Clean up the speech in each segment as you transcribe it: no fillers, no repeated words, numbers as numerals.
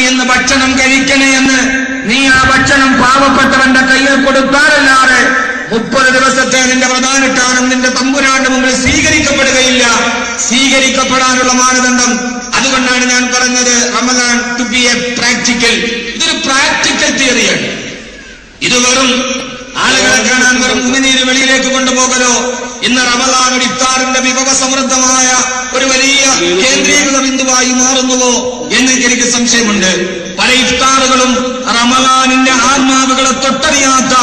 ഇന്ന് ഭക്ഷണം കഴിക്കണേ എന്ന് നീ ആ ഭക്ഷണം പാവപ്പെട്ടവന്റെ കയ്യിൽ കൊടുത്താലല്ലാതെ 30 ദിവസത്തെ നിന്റെ പ്രധാനട്ടാനം നിന്റെ തമ്പുരാന്റെ മുമ്പിൽ സ്വീകരിക്കപ്പെടുകയില്ല. സ്വീകരിക്കപ്പെടാനുള്ള മാനദണ്ഡം. അതുകൊണ്ടാണ് ഞാൻ പറഞ്ഞത് Ramadan to be a practical. ഇതൊരു പ്രാക്ടിക്കൽ തിയറിയാണ്. ഇത് വെറും ആളുകളെ കാണാൻ വെറും ഉമിനീര് വെളിയിലേക്ക് കൊണ്ടുപോകലോ. ഇന്ന് റമദാൻ ഒരു ഇഫ്താറിന്റെ വിഭവ സമൃദ്ധമായ ഒരു വലിയ കേന്ദ്രീകൃത ബിന്ദുവായി മാറുന്നുവോ എന്ന് എനിക്ക് സംശയമുണ്ട്. പല ഇഫ്താറുകളും റമദാനിന്റെ ആത്മാവുകളെ തൊട്ടറിയാത്ത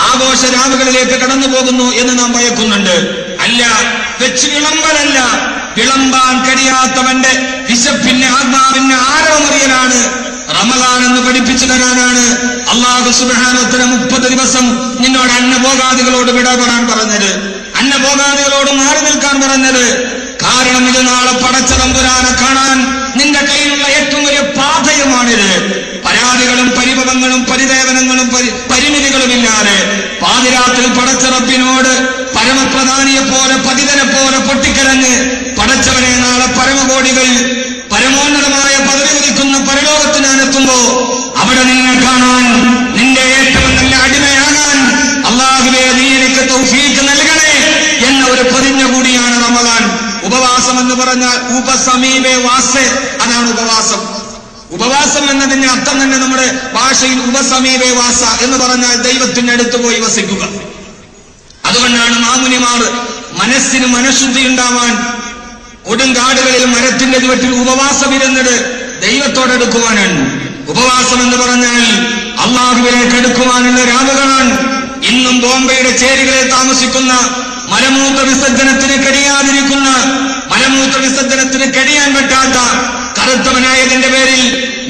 ആഘോഷ രാവുകളിലേക്ക് കടന്നു പോകുന്നു എന്ന് നാം ഭയക്കുന്നുണ്ട്. അല്ല, വെച്ച് വിളമ്പലല്ല, വിളമ്പാൻ കഴിയാത്തവന്റെ വിശപ്പിന്റെ ആത്മാവിന്റെ ആരവമറിയലാണ് റമദാൻ എന്ന് പഠിപ്പിച്ചു തരാനാണ് അല്ലാഹു സുബ്ഹാനഹു വ തആല 30 ദിവസം നിന്നോട് അന്നഭോഗാദികളോട് വിടപെടാൻ പറഞ്ഞത്, അന്നഭോഗാദികളോട് മാറി നിൽക്കാൻ പറഞ്ഞത്. കാരണം ഇത് നാളെ പടച്ച തമ്പുരാനെ കാണാൻ നിന്റെ കയ്യിലുള്ള ഏറ്റവും വലിയ പാതയമാണിത്. പരാതികളും പരിഭവങ്ങളും പരിദേവനങ്ങളും പരിമിതികളുമില്ലാതെ പാതിരാത്രിൽ പടച്ച റബ്ബിനോട് പരമപ്രധാനിയെ പോലെ പതിതനെ പോലെ പൊട്ടിക്കരഞ്ഞ് പടച്ചവനെ നാളെ പരമകോടികൾ പരമോന്നതമായ പദവി ഉദിക്കുന്ന പരലോകത്ത് ഞാൻ എത്തുമ്പോ അവിടെ നിന്നെ കാണാൻ, നിന്റെ ഏറ്റവും നല്ല അടിമയാകാൻ അല്ലാഹുവേ നീ എനിക്ക് തൗഫീഖ് നൽകണേ എന്ന ഒരു പ്രതിജ്ഞ കൂടിയാണ് റമദാൻ. ഉപവാസം എന്ന് പറഞ്ഞാൽ ഉപസമീപേ വാസേ, അതാണ് ഉപവാസം. ഉപവാസം എന്നതിന്റെ അർത്ഥം തന്നെ നമ്മുടെ ഭാഷയിൽ ഉപസമീപേ വാസ എന്ന് പറഞ്ഞാൽ ദൈവത്തിന്റെ അടുത്ത് പോയി വസിക്കുക. അതുകൊണ്ടാണ് മാമുനിമാർ മനസ്സിന് മനഃശുദ്ധി ഉണ്ടാവാൻ കൊടുങ്കാടുകളിൽ മരത്തിന്റെ ചുവട്ടിൽ ഉപവാസം ഇരുന്നത് ദൈവത്തോടെടുക്കുവാനാണ്. ഉപവാസം എന്ന് പറഞ്ഞാൽ അള്ളാഹുവിലേക്ക് അടുക്കുവാനുള്ള രാവുകളാണ്. ഇന്നും ബോംബെയുടെ ചേരികളിൽ താമസിക്കുന്ന മലമൂത്ര വിസർജനത്തിന് കഴിയാതിരിക്കുന്ന, മലമൂത്ര വിസർജനത്തിന് കഴിയാൻ പറ്റാത്ത കറുത്തവനായതിന്റെ പേരിൽ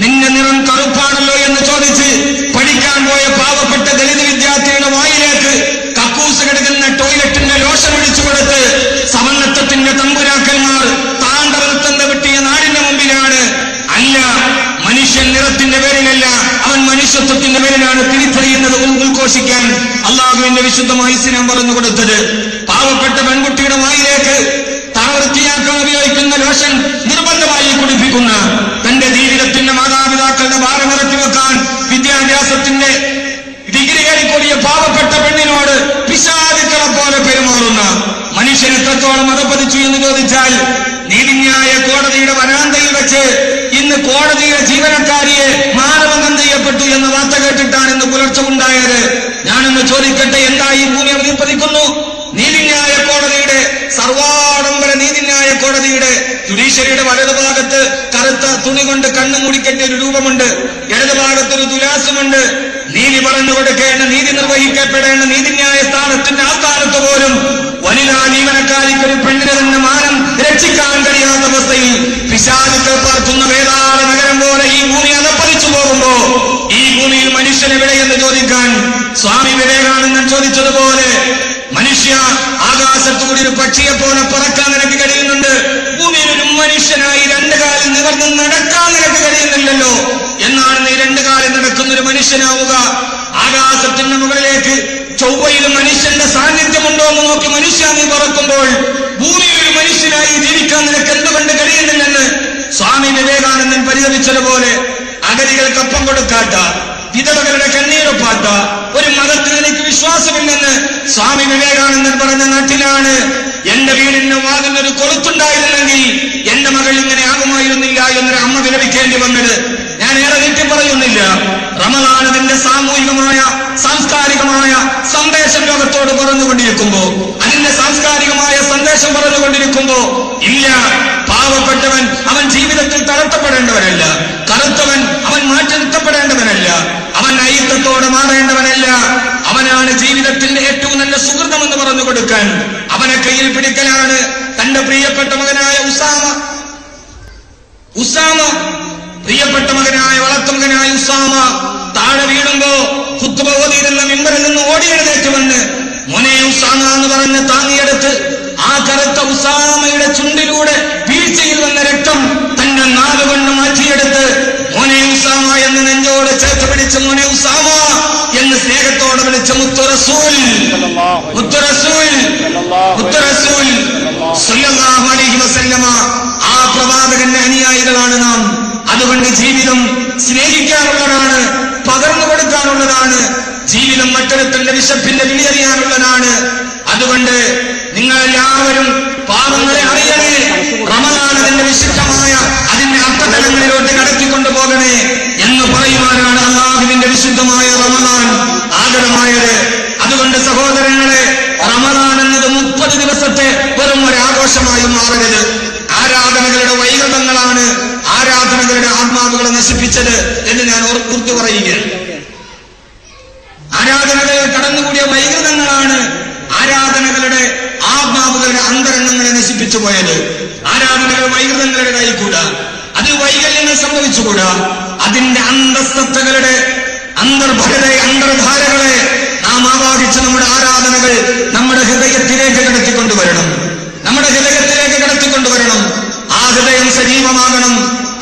നിന്റെ നിറം കറുപ്പാണല്ലോ എന്ന് ചോദിച്ച് പഠിക്കാൻ പോയ പാവപ്പെട്ട ദളിത് വിദ്യാർത്ഥിയുടെ വായിലേക്ക് കക്കൂസ് കിടക്കുന്ന ടോയ്ലറ്റിന്റെ ലോഷൻ ഒഴിച്ചു കൊടുത്ത് സമന്നത്വത്തിന്റെ തമ്പുരാക്കന്മാർ താണ്ഡവനൃത്തം വിട്ടിയ നാടിന്റെ മുമ്പിലാണ്. അല്ല, മനുഷ്യൻ നിറത്തിന്റെ പേരിലല്ല, അവൻ മനുഷ്യത്വത്തിന്റെ പേരിലാണ് തിരിച്ചറിയുന്നത് ഉദ്ഘോഷിക്കാൻ അള്ളാഹുവിന്റെ വിശുദ്ധമായ ഇസ്ലാം പറഞ്ഞു കൊടുത്തത്. പാവപ്പെട്ട പെൺകുട്ടിയുടെ വായിലേക്ക് വൃത്തിയാക്കാൻ ഉപയോഗിക്കുന്ന ലോഷൻ നിർബന്ധമായി കുടിപ്പിക്കുന്ന, തന്റെ ജീവിതത്തിന്റെ മാതാപിതാക്കളുടെ ഭാരം ഇറക്കി വെക്കാൻ വിദ്യാഭ്യാസത്തിന്റെ ഡിഗ്രി കയറിക്കൂടിയ പാവപ്പെട്ട പെണ്ണിനോട് പിശാചുക്കളെ പോലെ പെരുമാറുന്ന മനുഷ്യൻ എത്രത്തോളം അധപ്പതിച്ചു എന്ന് ചോദിച്ചാൽ, നീതിന്യായ കോടതിയുടെ വരാന്തയിൽ വെച്ച് ഇന്ന് കോടതിയുടെ ജീവനക്കാരിയെ മാനഭംഗം ചെയ്യപ്പെട്ടു എന്ന വാർത്ത കേട്ടിട്ടാണ് ഇന്ന് പുലർച്ചെ ഉണ്ടായത്. ഞാനൊന്ന് ചോദിക്കട്ടെ, എന്താ ഈ ഭൂമി അവതരിപ്പിക്കുന്നു? നീതിന്യായ കോടതിയുടെ, സർവാഡംബര നീതിന്യായ കോടതിയുടെ ജുഡീഷ്യറിയുടെ വലതുഭാഗത്ത് കറുത്ത തുണി കൊണ്ട് കണ്ണു മൂടിക്കെട്ടിയ ഒരു രൂപമുണ്ട്, ഇടതുഭാഗത്തൊരു തുലാസമുണ്ട്. നീതി പറഞ്ഞു കൊടുക്കേണ്ട, നീതി നിർവഹിക്കപ്പെടേണ്ട നീതിന്യായ സ്ഥാനത്തിന്റെ ആ സ്ഥാനത്ത് പോലും വനിതാ ജീവനക്കാരിക്കൊരു പെണ്ണിനെ തന്നെ മാനം രക്ഷിക്കാൻ കഴിയാത്ത അവസ്ഥയിൽ പിശാചുക്കൾ പാർക്കുന്ന വേതാള നഗരം പോലെ ഈ ഭൂമി അധപ്പതിച്ചു പോകുമ്പോ ഈ ഭൂമിയിൽ മനുഷ്യനെവിടെയെന്ന് ചോദിക്കാൻ സ്വാമി വിവേകാനന്ദൻ ചോദിച്ചതുപോലെ, മനുഷ്യ ആകാശത്തുകൂടി ഒരു പക്ഷിയെ പോലെ പറക്കാൻ നിനക്ക് കഴിയുന്നുണ്ട്, ഭൂമിയിൽ ഒരു മനുഷ്യനായി 2 കാലിൽ നിവർന്ന് നടക്കാൻ നിനക്ക് കഴിയുന്നില്ലല്ലോ. എന്നാണ് നീ 2 കാലിൽ നടക്കുന്ന ഒരു മനുഷ്യനാവുക? ആകാശത്തിന്റെ മുകളിലേക്ക് ചൊവ്വയിൽ മനുഷ്യന്റെ സാന്നിധ്യമുണ്ടോ എന്ന് നോക്കി മനുഷ്യ നീ പറക്കുമ്പോൾ ഭൂമിയിൽ ഒരു മനുഷ്യനായി ജീവിക്കാൻ നിനക്ക് എന്തുകൊണ്ട് കഴിയുന്നില്ലെന്ന് സ്വാമി വിവേകാനന്ദൻ പരിതപിച്ചതുപോലെ, അഗതികൾക്കൊപ്പം കൊടുക്കാത്ത, വിധവകളുടെ കണ്ണീരൊപ്പാത്ത ഒരു മതത്തിൽ എനിക്ക് വിശ്വാസമില്ലെന്ന് സ്വാമി വിവേകാനന്ദൻ പറഞ്ഞ നാട്ടിലാണ് എന്റെ വീടിന്റെ വാതിലൊരു കൊളുത്തുണ്ടായിരുന്നെങ്കിൽ എന്റെ മകൾ ഇങ്ങനെ ആകുമായിരുന്നില്ല എന്നൊരു അമ്മ വിലപിക്കേണ്ടി വന്നത്. ഞാൻ ഏറെ നീട്ടി പറയുന്നില്ല. റമദാൻ അതിന്റെ സാമൂഹികമായ സാംസ്കാരികമായ സന്ദേശം ലോകത്തോട് പറഞ്ഞുകൊണ്ടിരിക്കുമ്പോ, അതിന്റെ സാംസ്കാരികമായ സന്ദേശം പറഞ്ഞുകൊണ്ടിരിക്കുമ്പോ, ഇല്ല, പാവപ്പെട്ടവൻ അവൻ ജീവിതത്തിൽ തളർത്തപ്പെടേണ്ടവനല്ല, കറുത്തവൻ അവൻ മാറ്റി നിർത്തപ്പെടേണ്ടവനല്ല, അവൻ ഐക്യത്തോടെ മാറേണ്ടവനല്ല. അവനാണ് ജീവിതത്തിന്റെ ഏറ്റവും നല്ല സുഹൃതമെന്ന് പറഞ്ഞു കൊടുക്കാൻ അവനെ കയ്യിൽ പിടിക്കലാണ് തന്റെ പ്രിയപ്പെട്ട മകനായ ഉസാമ പ്രിയപ്പെട്ട മകനായ വളർത്തുമകനായ ഉസാമ താഴെ വീഴുമ്പോ ഖുത്ബ ഓതിയിരുന്ന മിമ്പറിൽ നിന്ന് ഓടിയെഴുന്നേറ്റ് വന്ന് മോനെ ഉസാമ എന്ന് പറഞ്ഞ് താങ്ങിയെടുത്ത് ആ കറുത്ത ഉസാമയുടെ ചുണ്ടിലൂടെ വീഴ്ചയിൽ വന്ന രക്തം തന്റെ നാവുകൊണ്ട് മാറ്റിയെടുത്ത് മോനെ ഉസാമ എന്ന് നെഞ്ചോട് ചേർത്ത് പിടിച്ച് മോനെ ഉസാമ എന്ന് സ്നേഹത്തോടെ വിളിച്ച മുത്തുറസൂൽ സല്ലല്ലാഹു അലൈഹി വസല്ലമ, ആ പ്രവാചകന്റെ അനുയായികളാണ് നാം. അതുകൊണ്ട് ജീവിതം സ്നേഹിക്കാനുള്ളതാണ്, പകർന്നു കൊടുക്കാനുള്ളതാണ്. ജീവിതം മറ്റൊരുത്തന്റെ വിശപ്പിന്റെ വിളിയറിയാനുള്ളതാണ്. അതുകൊണ്ട് നിങ്ങളെല്ലാവരും പാവങ്ങളെ അറിയണേ. റമദാൻ അതിന്റെ വിശുദ്ധമായ അതിന്റെ അർത്ഥതലങ്ങളിലോട്ട് കടത്തിക്കൊണ്ടുപോകണേ എന്ന് പറയുവാനാണ് അല്ലാഹുവിന്റെ വിശുദ്ധമായ റമദാൻ ആദരമായത്. അതുകൊണ്ട് സഹോദരങ്ങളെ, റമദാൻ എന്നത് 30 ദിവസത്തെ വെറും ഒരു ആഘോഷമായി മാറരുത്. ആരാധനകളുടെ വൈകൃതങ്ങളാണ് ആരാധനകളുടെ ആത്മാവുകളെ നശിപ്പിച്ചത് എന്ന് ഞാൻ ഓർത്തു പറയുകയാണ്. ആരാധനകളിൽ കടന്നുകൂടിയ വൈകൃതങ്ങളാണ് ആരാധനകളുടെ ആത്മാവുകളുടെ അന്തരംഗങ്ങളെ നശിപ്പിച്ചു പോയത്. ആരാധനകൾ വൈകൃതങ്ങളുടെ കൈകൂടാ, അത് വൈകല്യങ്ങൾ സംഭവിച്ചുകൂടാ. അതിന്റെ അന്തസ്തകളുടെ അന്തർധാരകളെ നാം ആവാഹിച്ച് നമ്മുടെ ആരാധനകൾ നമ്മുടെ ഹൃദയത്തിലേക്ക് കടത്തിക്കൊണ്ടുവരണം. നമ്മുടെ ഹൃദയത്തിലേക്ക് കടത്തിക്കൊണ്ടുവരണം. ആ ഹൃദയം സജീവമാകണം.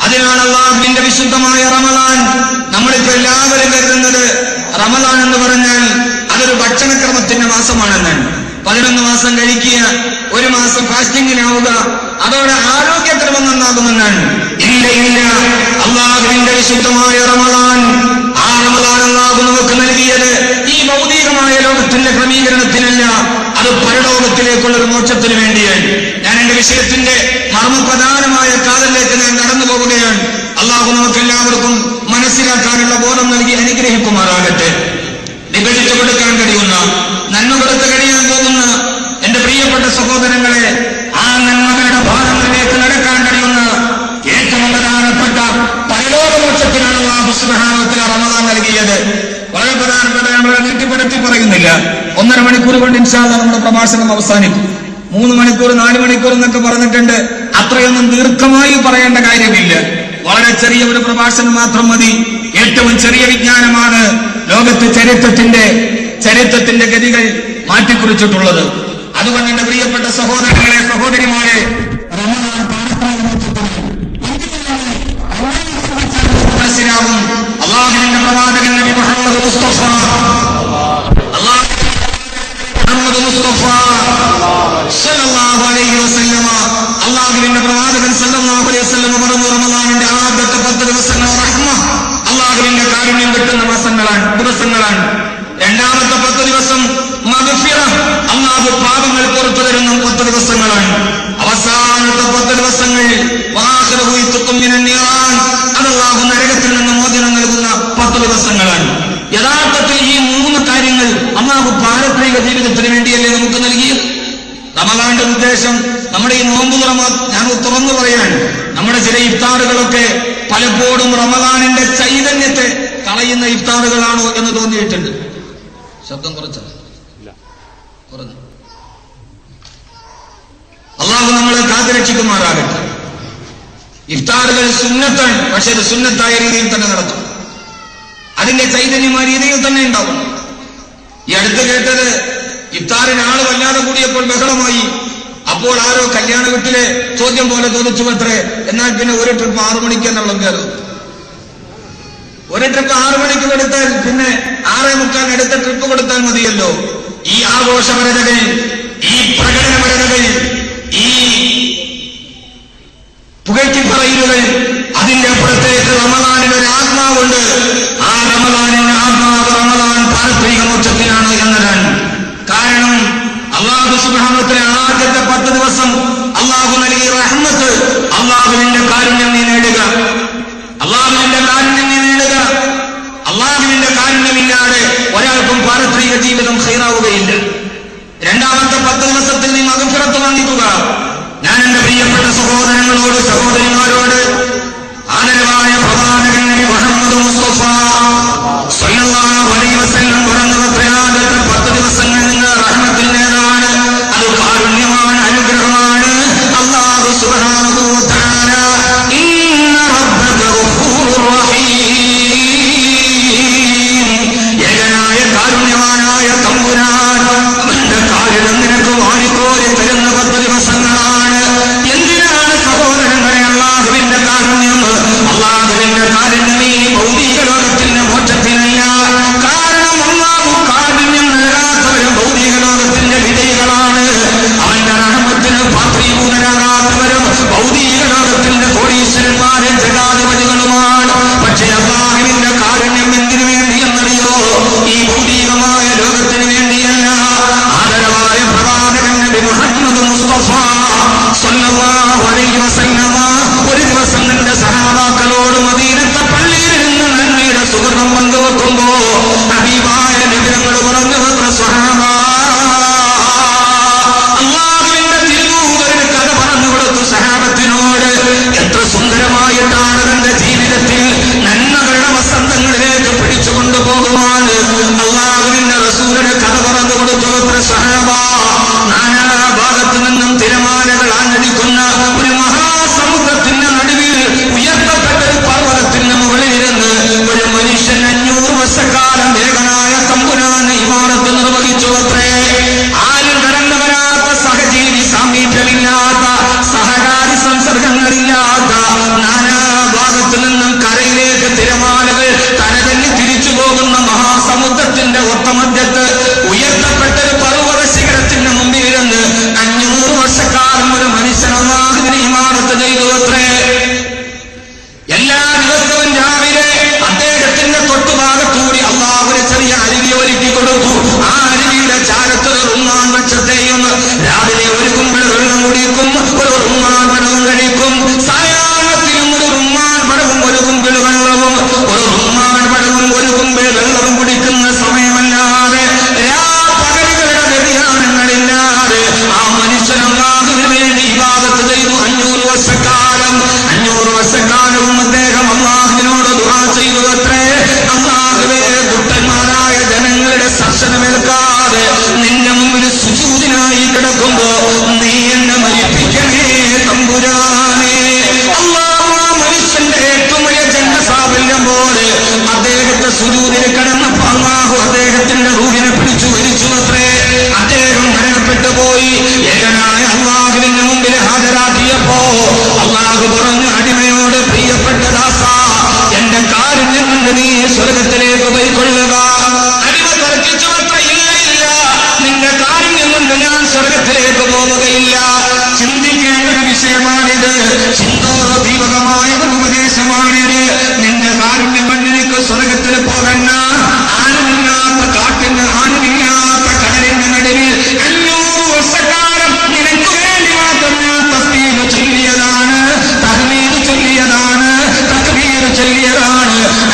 അതിനാണ് അല്ലാഹുവിന്റെ വിശുദ്ധമായ റമദാൻ. നമ്മളിപ്പോ എല്ലാവരും കരുതുന്നത് റമദാൻ എന്ന് പറഞ്ഞാൽ അതൊരു ഭക്ഷണക്രമത്തിന്റെ മാസമാണെന്നാണ്. 11 മാസം കഴിക്കുക, 1 മാസം ഫാസ്റ്റിംഗിനാവുക, അതോടെ ആരോഗ്യക്രമം നന്നാകുമെന്നാണ്. ഇല്ല ഇല്ല, അല്ലാഹുവിന്റെ വിശുദ്ധമായ റമദാൻ, ആ റമദാൻ അല്ലാഹു നമുക്ക് നൽകിയത് ഈ ഭൗതികമായ ലോകത്തിന്റെ ക്രമീകരണത്തിനല്ല, അത് പരലോകത്തിലേക്കുള്ളൊരു മോക്ഷത്തിന് വേണ്ടിയാണ്. ഞാൻ എന്റെ വിഷയത്തിന്റെ മർമ്മപ്രധാനമായ കാതലിലേക്ക് ഞാൻ കടന്നു പോവുകയാണ്. അല്ലാഹു നമുക്ക് എല്ലാവർക്കും മനസ്സിലാക്കാനുള്ള ബോധം നൽകി അനുഗ്രഹിക്കുമാറാകട്ടെ. വിഭജിച്ചു കൊടുക്കാൻ കഴിയുന്ന, നന്മ കൊടുത്ത് കഴിയാൻ തോന്നുന്ന എന്റെ പ്രിയപ്പെട്ട സഹോദരങ്ങളെ, ആ നന്മകളുടെ ഭാഗങ്ങളിലേക്ക് നടക്കാൻ കഴിയുന്ന ഏറ്റവും പ്രധാനപ്പെട്ട പരലോകമോക്ഷത്തിനാണ് അല്ലാഹു സുബ്ഹാനഹു വ തആല റമദാൻ നൽകിയത്. വളരെ പ്രധാനപ്പെട്ട, നമ്മൾ നീട്ടിപ്പെടുത്തി പറയുന്നില്ല. 1.5 മണിക്കൂർ കൊണ്ട് ഇൻഷാ അല്ലാഹ് നമ്മുടെ പ്രഭാഷണം അവസാനിക്കും. 3 മണിക്കൂർ 4 മണിക്കൂർ എന്നൊക്കെ പറഞ്ഞിട്ടുണ്ട്. അത്രയൊന്നും ദീർഘമായി പറയേണ്ട കാര്യമില്ല. വളരെ ചെറിയ ഒരു പ്രഭാഷണം മാത്രം മതി. ഏറ്റവും ചെറിയ വിജ്ഞാനമാണ് ലോകത്ത് ചരിത്രത്തിന്റെ ഗതികൾ മാറ്റിക്കുറിച്ചിട്ടുള്ളത്. അതുകൊണ്ട് എന്റെ പ്രിയപ്പെട്ട സഹോദരങ്ങളെ, സഹോദരിമാരെ, മനസ്സിലാവും അല്ലാഹുവിന്റെ പ്രവാചകൻ നബി മുഹമ്മദ് മുസ്തഫ സല്ലല്ലാഹു അലൈഹി വസല്ലമ, അല്ലാഹുവിന്റെ പ്രവാചകൻ സല്ലല്ലാഹു അലൈഹി വസല്ലമ പറഞ്ഞു, റമദാനിന്റെ ആദ്യത്തെ 10 ദിവസങ്ങൾ റഹ്മ, അല്ലാഹുവിന്റെ കാരുണ്യം കിട്ടുന്ന ദിവസങ്ങളാണ്. രണ്ടാമത്തെ 10 ദിവസം മഗ്ഫിറ, അല്ലാഹു പാപങ്ങൾ പുറത്തു തരുന്ന 10 ദിവസങ്ങളാണ്. അവസാനത്തെ 10 ദിവസങ്ങൾ വാഖിറഹു യുത്ഖും മിനൻ നിറാൻ, അത് അല്ലാഹു നരകത്തിൽ നിന്ന് മോചനം നൽകുന്ന 10 ദിവസങ്ങളാണ്. യഥാർത്ഥത്തിൽ ഈ 3 കാര്യങ്ങൾ അല്ലാഹു പാരത്രിക ജീവിതത്തിന് വേണ്ടിയല്ലേ നമുക്ക് നൽകിയത്? റമദാന്റെ ഉദ്ദേശം നമ്മുടെ ഈ നോമ്പ് ഞാൻ തുറന്നു പറയാൻ, നമ്മുടെ ചില ഇഫ്താറുകളൊക്കെ പലപ്പോഴും റമദാനിന്റെ ചൈതന്യത്തെ കളയുന്ന ഇഫ്താറുകളാണോ എന്ന് തോന്നിയിട്ടുണ്ട്. ശബ്ദം കുറഞ്ഞു. അല്ലാഹു നമ്മളെ കാത്തുരക്ഷിക്കുമാറാകട്ടെ. ഇഫ്താറുകൾ സുന്നത്താണ്, പക്ഷെ അത് സുന്നത്തായ രീതിയിൽ തന്നെ നടത്തും. അതിന്റെ ചൈതന്യം ആ രീതിയിൽ തന്നെ ഉണ്ടാവും. ഈ അടുത്ത് കേട്ടത്, ഇഫ്താറിന് ആള് വല്ലാതെ കൂടിയപ്പോൾ ബഹളമായി. അപ്പോൾ ആരോ കല്യാണ വീട്ടിലെ ചോദ്യം പോലെ ചോദിച്ചു അത്രേ, എന്നാൽ പിന്നെ ഒരു ട്രിപ്പ് 6 മണിക്ക് എന്നുള്ള കയറും. ഒരു ട്രിപ്പ് 6 മണിക്ക് കൊടുത്താൽ പിന്നെ 6:45 അടുത്ത ട്രിപ്പ് കൊടുത്താൽ മതിയല്ലോ. ഈ ആഘോഷപരതകൾ, ഈ പ്രകടനപരതകൾ, ഈ പുകഴ്ത്തി പറയലുകൾ, അതിന്റെ അപ്പുറത്തേക്ക് റമദാനിന് ഒരു ആത്മാവുണ്ട്. ആ റമദാനിന്റെ ആത്മാവ് റമദാൻ പാരത്രിക മോക്ഷത്തിനാണ് എന്നതാണ്. കാരണം അല്ലാഹു സുബ്ഹാനഹു വ തആല ആദ്യത്തെ 10 ദിവസം അല്ലാഹു നൽകിയ റഹ്മത്ത്, അല്ലാഹുവിന്റെ കാരുണ്യം നീ നേടുക. അല്ലാഹുവിന്റെ കാരുണ്യം നീ നേടുക. അല്ലാഹുവിന്റെ കാരുണ്യമില്ലാതെ ഒരാൾക്കും പാരത്രിക ജീവിതം ഖൈറാവുകയില്ല. രണ്ടാമത്തെ 10 ദിവസത്തിൽ നീ മഗ്ഫിറത്ത് വാങ്ങിക്കുക. ഞാൻ എന്റെ പ്രിയപ്പെട്ട സഹോദരങ്ങളോട്, സഹോദരിമാരോട്, ആദരവായ പ്രവാചകൻ നബി മുഹമ്മദ് മുസ്തഫ സല്ലല്ലാഹു അലൈഹി വസല്ലം പറഞ്ഞു, ആദ്യത്തെ 10 ദിവസങ്ങൾ നിങ്ങൾ റഹ്മത്തിന്റേതാണ്, അത് കാരുണ്യമാണ്, അനുഗ്രഹമാണ്. അല്ലാഹു സുബ്ഹാനഹു വ തആല ഇന്ന റബ്ബക ഗഫൂറുർ റഹീം, ഏകനായ കാരുണ്യവാനായ തമ്പുരാൻ, അവന്റെ കാരുണ്യം നിനക്ക് വാരിക്കോരി തരുന്ന 10 ദിവസങ്ങളാണ്. എന്തിനാണ് സഹോദരങ്ങളെ അല്ലാഹുവിന്റെ കാരുണ്യം? അല്ലാഹുവിന്റെ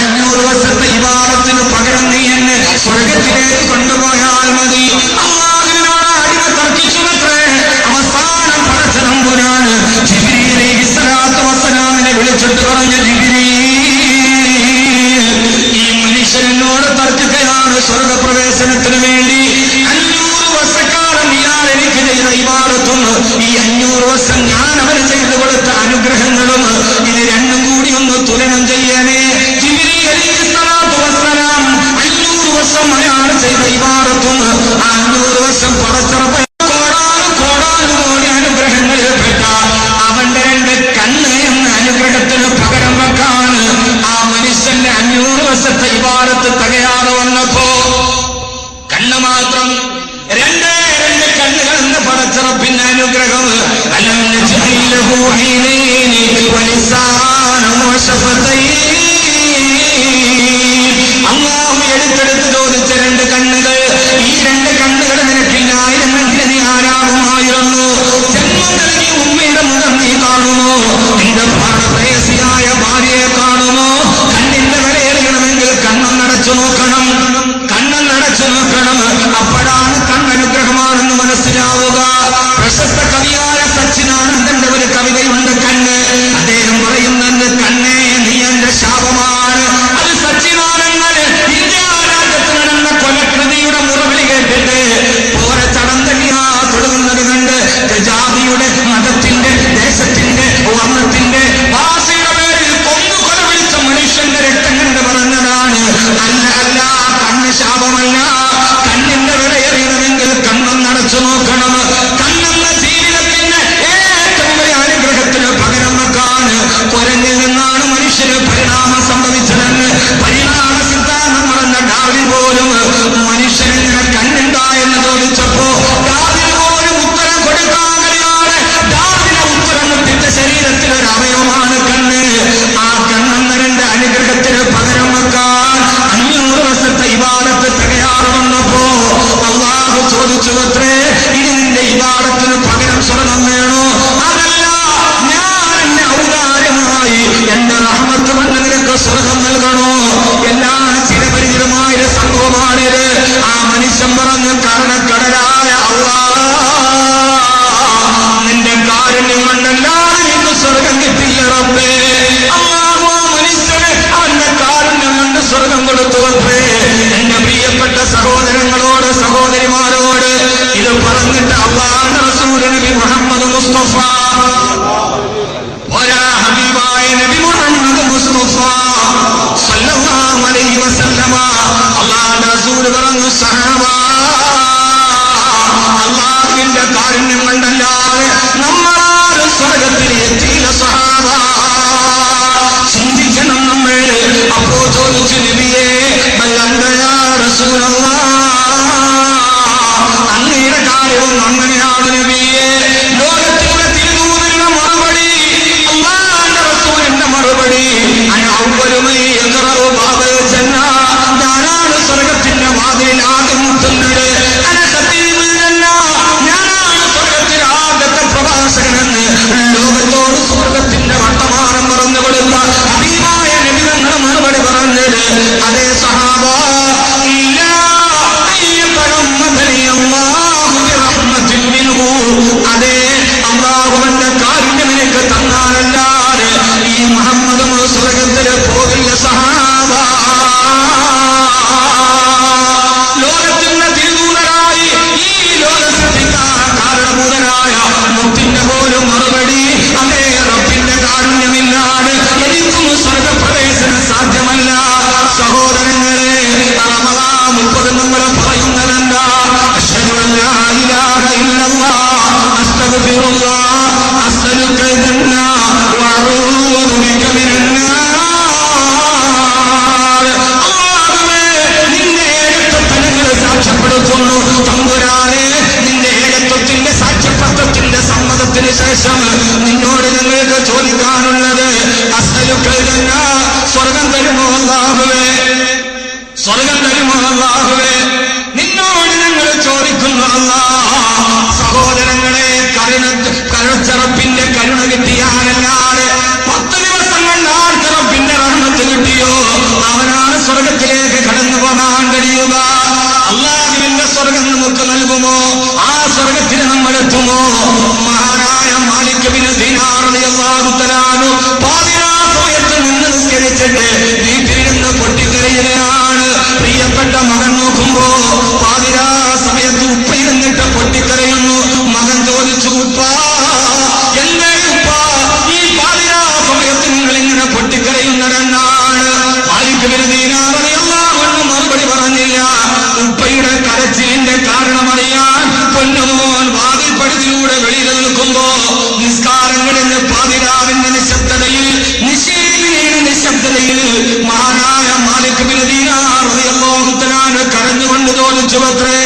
500 വർഷത്തെ ഇബാദത്തിന് പകരം നീ എന്നെ സ്വർഗത്തിലേക്ക് കൊണ്ടുപോയാൽ മതി. അല്ലാഹുവിനോട് അടിമ തർക്കിച്ചുവത്രേ. അവസാനം പടച്ച തമ്പുരാന് ജിബ്രീൽ അലൈഹിസ്സലാത്തു വസ്സലാമിനെ വിളിച്ചിട്ട് പറഞ്ഞു, ഈ മനുഷ്യനോട് തർക്കിക്കുകയാണ് സ്വർഗപ്രവേശനത്തിന് വേണ്ടി. 500 വർഷക്കാലം ഇയാൾ എനിക്ക് ചെയ്ത ഇബാദത്തും ഈ 500 വർഷം ഞാൻ അവന് ചെയ്തു കൊടുത്ത അനുഗ്രഹങ്ങളും ഇത് രണ്ടും കൂടി ഒന്ന് തുലനം ചെയ്യണേ. ജിബ്രീൽ അലൈഹിസ്സലാത്തു വസ്സലാം 500 വർഷം അയാൾ ചെയ്ത ഇബാദത്തും 500 വർഷം പടച്ചറപ്പ് കോടാനുകോടി അനുഗ്രഹങ്ങളിൽ പെട്ട അവന്റെ 2 കണ്ണ് എന്ന അനുഗ്രഹത്തിന് പകരം വെക്കാണ് ആ മനുഷ്യന്റെ 500 വർഷത്തെ ഇബാദത്ത് തികയാതെ വന്നപ്പോ കണ്ണ് മാത്രം 2 കണ്ണുകൾ എന്ന് പടച്ചറപ്പിന്റെ അനുഗ്രഹം. അലം നജ്അൽ ലഹു ഐനൈനി വലിസാനം വശഫതൈൻ. അല്ലാഹു എടുത്തെടുത്ത് ചോദിച്ച 2 കണ്ണുകൾ. ഈ 2 കണ്ണുകൾ നിനക്കില്ലായിരുന്നെങ്കിൽ നീ ആരാകുമായിരുന്നു? ജന്മം നൽകി ഉമ്മയുടെ മുഖം നീ കാണുമോ? നിന്റെ പ്രാണപ്രേയസിയായ ഭാര്യയെ കാണുമോ? കണ്ണിന്റെ വിലയെറിയണമെങ്കിൽ കണ്ണടച്ചു നോക്കണം, കണ്ണടച്ചു നോക്കണം. അപ്പോഴാണ് കണ്ണനുഗ്രഹമാണെന്ന് മനസ്സിലാവുക. പ്രശസ്ത കവിയായ സച്ചിദാനന്ദന്റെ ഒരു കവിതയുണ്ട്, കണ്ണ്. അദ്ദേഹം പറയുന്നത്, കണ്ണേ നീ എന്റെ ശാപമാണ്. അത് സച്ചിദാനന്ദൻ ഇന്ത്യ രാജ്യത്ത് നടന്ന കൊലകൃതിയുടെ മുറവിളി കേട്ടിട്ട് പോരെ ചടം തന്നെയാ തൊടുന്നത് കണ്ട് ജാതിയുടെ, മതത്തിന്റെ, ദേശത്തിന്റെ, വർണ്ണത്തിന്റെ, ഭാഷയുടെ പേരിൽ കൊല വിളിച്ച മനുഷ്യന്റെ രക്തം കണ്ട് പറഞ്ഞതാണ്. അല്ല അല്ല, കണ്ണ് ശാപമല്ല. കണ്ണിന്റെ വിലയെറിയണമെങ്കിൽ കണ്ണൊന്നടച്ചു നോക്കണം. കണ്ണെന്ന ജീവിതത്തിന്റെ ഏറ്റവും വലിയ അനുഗ്രഹത്തിന് പകരം വെക്കാണ്. കുരങ്ങിൽ നിന്നാണ് മനുഷ്യന് പരിണാമം സംഭവിച്ചതെന്ന് പരിണാമ സിദ്ധാന്തം പറഞ്ഞ ഡാർവിൻ പോലും മനുഷ്യനെങ്ങനെ കണ്ണുണ്ടായെന്ന് ചോദിച്ചപ്പോ ഡാർവിൻ പോലും ഉത്തരം കൊടുക്കാൻ കഴിയാതെ ഡാർവിനെ ഉത്തരം മുട്ടിന്റെ ശരീരത്തിൽ ഒരു അവയവമാണ് കണ്ണ്. ആ കണ്ണെന്നതിന്റെ അനുഗ്രഹത്തിന് പകരം വെക്കാൻ 500 വർഷത്തെ ഇബാദത്ത് തികയാതെ വന്നപ്പോ അല്ലാഹു ചോദിച്ചു അത്രേ, ഇനി നിന്റെ ഇബാദത്തിന് പകരം സ്വർണം വേണോ? അതല്ല, ഞാൻ എന്നെ ഔദാര്യമായി എന്റെ റഹ്മത്ത് കൊണ്ട് നിനക്ക് സ്വർഗം നൽകണോ? എല്ലാം ചിരപരിചിതമായ സംഭവമാണിത്. ആ മനുഷ്യൻ പറഞ്ഞു, കരണക്കടലായ അല്ലാഹ്, നിന്റെ കാരുണ്യം കൊണ്ടല്ലാതെ നിനക്ക് സ്വർഗം കിട്ടില്ല റബ്ബേ. അല്ലാഹു ആ മനുഷ്യന് അവന്റെ കാരുണ്യം കൊണ്ട് സ്വർഗം കൊടുത്തു റബ്ബേ. എന്റെ പ്രിയപ്പെട്ട സഹോദരങ്ങളോട്, സഹോദരിമാരോട് ഇത് പറഞ്ഞിട്ട് അല്ലാഹുവിന്റെ റസൂൽ നബി മുഹമ്മദ് മുസ്തഫ, ഒരാ ഹബീബായ നബി മുഹമ്മദ് മുസ്തഫ സല്ലല്ലാഹു അലൈഹി വസല്ലമ അല്ലാഹുവിന്റെ റസൂൽ പറഞ്ഞു, സഹാബ, അല്ലാഹുവിന്റെ കാരുണ്യം കൊണ്ടല്ലാതെ നമ്മളാരും സ്വർഗത്തിൽ എത്തിയില്ല സഹാബ. ചിന്തിക്കണം നമ്മൾ. അപ്പോ ചോദിച്ചു, നബിയേ ബല്ലന്തയാ റസൂലല്ലാഹ്, അങ്ങയുടെ കാര്യവും അങ്ങനെയാണ് നബിയേ. ലോകത്തിന്റെ തിരുദൂതന്റെ മറുപടി, അല്ലാഹുവിന്റെ റസൂലിന്റെ മറുപടി, ഞാനാണ് സ്വർഗത്തിന്റെ വാതിലിൽ ആദ്യം മുട്ടുന്നത്. ഞാനാണ് സ്വർഗത്തിൽ ആദ്യത്തെ പ്രവാസകനെന്ന് ലോകത്തോട് സ്വർഗത്തിന്റെ വർത്തമാനം പറഞ്ഞു കൊടുത്ത ഹബീബായ നബി തങ്ങൾ മറുപടി പറഞ്ഞത്, അതേ സഹാബ, അതേ അല്ലാഹുവിന്റെ കാരുണ്യം എനിക്ക് തന്നാലല്ലാതെ ഈ മുഹമ്മദ് സ്വർഗത്തിൽ പോകില്ല സഹാബ. ലോകത്തിന്റെ തിരുദൂതനായി ഈ ലോകം ശ്രദ്ധിക്കാൻ കാരണഭൂതനായ മുത്തിന്റെ പോലും മറുപടി, അതേ റബ്ബിന്റെ കാരുണ്യമില്ലാതെ എനിക്കും സ്വർഗപ്രവേശനം സാധ്യമല്ല. സഹോദരങ്ങളെ, ചോദിച്ചുവത്രേ,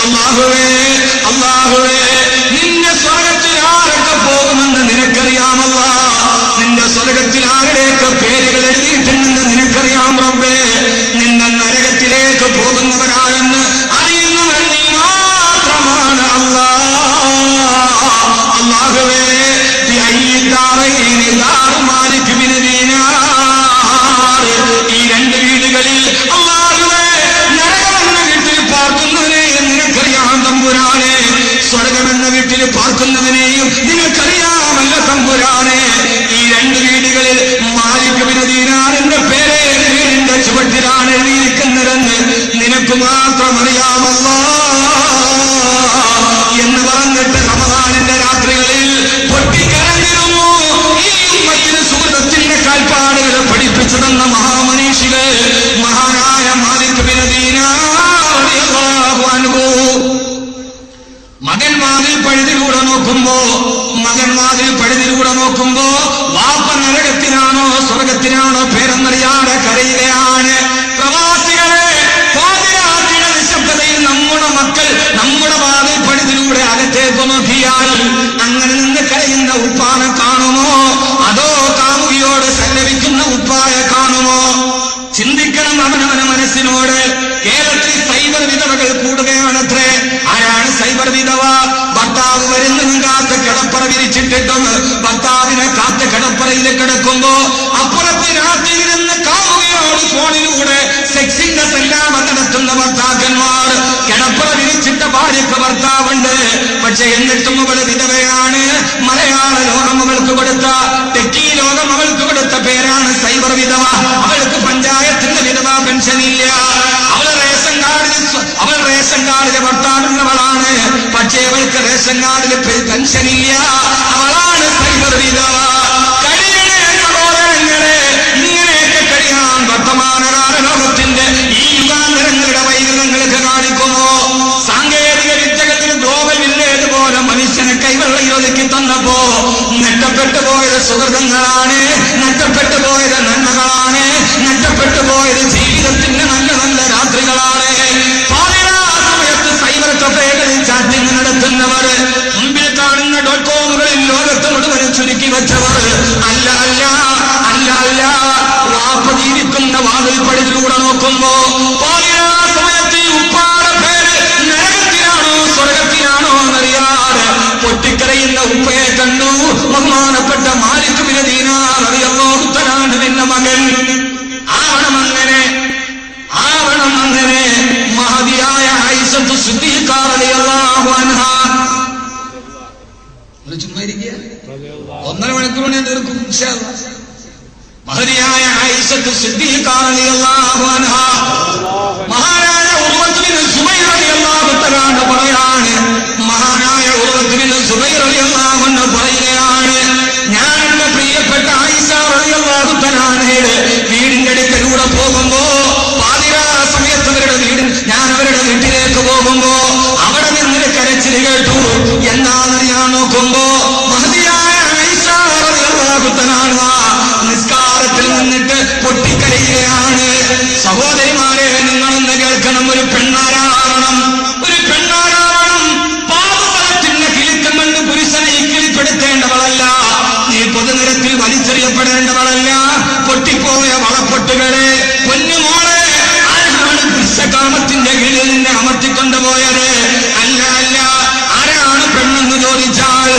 അല്ലാഹുവേ അല്ലാഹുവേ, നിന്റെ സ്വർഗത്തിൽ ആരൊക്കെ പോകുമെന്ന് നിനക്കറിയാമല്ല, നിന്റെ സ്വർഗത്തിൽ ആരുടെയൊക്കെ പേരുകൾ എഴുതിയിട്ടുണ്ടെന്ന് നിനക്കറിയാം റബ്ബേ, നിന്റെ നരകത്തിലേക്ക് പോകുന്നവരായെന്ന് അറിയുന്നവൻ നീ മാത്രമാണ് അല്ലാഹുവേ. ഈ രണ്ട് വീടുകളിൽ അല്ലാഹുവേ നരകമെന്ന വീട്ടിൽ പാർക്കുന്നതിനെയും നിനക്കറിയാം തമ്പുരാനെ, സ്വർഗമെന്ന വീട്ടിൽ പാർക്കുന്നതിനെയും നിനക്കറിയാമല്ല തമ്പുരാനെ. ഈ രണ്ട് വീടുകളിൽ മാലിക് ബിൻ ദീനാറിന്റെ പേര് വീടിന്റെ ചുവട്ടിലാണ് എഴുതിയിരിക്കുന്നതെന്ന് നിനക്ക് മാത്രം അറിയാമല്ലോ എന്ന് പറഞ്ഞിട്ട് റമദാനിന്റെ രാത്രികളിൽ പൊട്ടിക്കരഞ്ഞിരുന്നു. ഈ ഉമ്മത്തിന് സുഹൃത്തിന്റെ കാൽപ്പാടുകൾ പഠിപ്പിച്ചു തന്ന മഹാമനീഷികൾ മഹാനായ മാലിക് ബിൻ ദീനാർ റളിയല്ലാഹു അൻഹു. മകൻ വാതിൽ പഴുതിലൂടെ നോക്കുമ്പോ വാപ്പ നരകത്തിനാണോ സ്വർഗത്തിനാണോ പേരെന്നറിയാതെ കരയുകയാണ്. പ്രവാസികളെ, പാതിരാത്രിയുടെ നിശബ്ദതയിൽ നമ്മുടെ മക്കൾ നമ്മുടെ വാതിൽ പഴുതിലൂടെ അകത്തേക്ക് നോക്കിയാൽ അങ്ങനെ നിന്ന് കരയുന്ന ഉപ്പാനെ കാണുമോ, അതോ കാമുകിയോട് സല്ലപിക്കുന്ന ഉപ്പായെ കാണുമോ? ചിന്തിക്കണം അവനവന മനസ്സിനോട്. കേരളത്തിൽ സൈബർ വിധവകൾ കൂടുകയാണത്രേ. ആരാണ് സൈബർ വിധവ? ഭർത്താവ് വരുന്നതും കാത്ത് കിടപ്പറ വിരിച്ചിട്ടിട്ടും ഭർത്താവിനെ കാത്ത് കിടപ്പറയിൽ കിടക്കുമ്പോ അപ്പുറത്ത് രാത്രിയിൽ നിന്ന് കാമുകിയോട് ഫോണിലൂടെ സെക്സിന്റെ സല്ലാമം നടത്തുന്ന ഭർത്താക്കന്മാർ. കിടപ്പറ വിരിച്ചിട്ട ഭാര്യക്ക് ഭർത്താവുണ്ട്, പക്ഷെ എന്നിട്ടും അവൾ വിധവയാണ്. മലയാള ലോകം അവൾക്ക് കൊടുത്ത, ടെക്കി ലോകം അവൾക്ക് കൊടുത്ത പേരാണ് സൈബർ വിധവ. അവൾക്ക് പഞ്ചായത്തിന്റെ വിധവ പെൻഷനില്ല. അവൾ റേഷൻ കാർഡിലെ ഭർത്താവുള്ളവളാണ്, പക്ഷേ അവൾക്ക് റേഷൻ കാർഡിൽ പെൻഷനില്ല. അവളാണ് സൈബർ വിധവ. കഴിയണേ സഹോദരങ്ങളെ, ഇങ്ങനെയൊക്കെ കഴിയാൻ വർത്തമാനകാല ലോകത്തിന്റെ ഈ യുഗാന്തരങ്ങളുടെ വൈകല്യങ്ങൾക്ക് കാണിക്കുമോ? സാങ്കേതിക വിദ്യകളിൽ ഗ്ലോബൽ വില്ലേജ് പോലെ മനുഷ്യനെ കൈവെള്ളയിൽ ഒതുക്കി തന്നപ്പോ നഷ്ടപ്പെട്ടു പോയത് സുഹൃതങ്ങളാണ്, നഷ്ടപ്പെട്ടു പോയത് നന്മകളാണ്, നഷ്ടപ്പെട്ടു പോയത് ജീവിതത്തിന്റെ നല്ല നല്ല രാത്രികളാണ്. സമയത്ത് സൈബർ കഫേകളിൽ ചാറ്റിംഗ് നടത്തുന്നവർ, മുമ്പിൽ കാണുന്ന .കോമുകളിൽ ലോകത്ത് മുഴുവൻ ചുരുക്കി വെച്ചവർ, അല്ല അല്ല അല്ല അല്ല വാപ്പ ജീവിക്കുന്ന വാതിൽ പടിയിലൂടെ നോക്കുമ്പോ സമയത്ത് ഉപ്പാടെ പേര് നരകത്തിലാണോ സ്വർഗത്തിലാണോ എന്നറിയാതെ പൊട്ടിക്കരയുന്ന ഉപ്പയെ കണ്ടു. ബഹുമാനപ്പെട്ട മാലിക് ബിൻ ദീനാർ റളിയല്ലാഹു തആല അൻഹുവിന്റെ മകൻ. ആവണം അങ്ങനെ മഹദിയായ ആയിഷത്തു സിദ്ദീഖ റളിയല്ലാഹു അൻഹാ. ചുമ്മാ ഇരിക്കുക, 1.5 മണിക്കൂർ ഞാൻ തീർക്കും ഇൻഷാ അല്ലാഹ്. മഹദിയായ ആയിഷത്തു സിദ്ദീഖ റളിയല്ലാഹു അൻഹാ മഹാനായ ഉർവത്ത് ബിൻ സുബൈർ റളിയല്ലാഹു തആല പറയാണ്, മഹാനായ ഉർവത്ത് ബിൻ സുബൈർ റളിയല്ലാഹു അൻഹു പറയുകയാണ്, ഞാൻ എന്റെ പ്രിയപ്പെട്ട ആയിഷ റളിയല്ലാഹു തആലയുടെ വീടിന്റെ അടുക്കലൂടെ പോകുമ്പോ പാതിരാ സമയത്ത് ഞാൻ അവരുടെ വീട്ടിലേക്ക് പോകുമ്പോ അവിടെ നിന്നൊരു കരച്ചിൽ കേട്ടു. എന്താണെന്നറിയാൻ നോക്കുമ്പോ മഹദിയായ ആയിഷ റളിയല്ലാഹു തആല നിസ്കാരത്തിൽ നിന്നിട്ട് പൊട്ടിക്കരയുകയാണ്. സഹോദരിമാരെ, നിങ്ങളൊന്ന് കേൾക്കണം. ഒരു പെണ്ണാരാവണം, ഒരു പെണ്ണാരാവണം. പാപഫലത്തിന്റെ കിലുക്കം കൊണ്ട് പുരുഷനെ ഇക്കിളിപ്പെടുത്തേണ്ടവളല്ല, നീ പൊതുനിരത്തിൽ വലിച്ചെറിയപ്പെടേണ്ടവളല്ല. പൊട്ടിപ്പോയ വളപ്പൊട്ടുകളെ പൊന്നുമോളെ, ആരാണ് പുരുഷകാമത്തിന്റെ കീഴിൽ നിന്നെ അമർത്തിക്കൊണ്ടുപോയത്? അല്ല അല്ല, ആരാണ് പെണ്ണെന്ന് ചോദിച്ചാൽ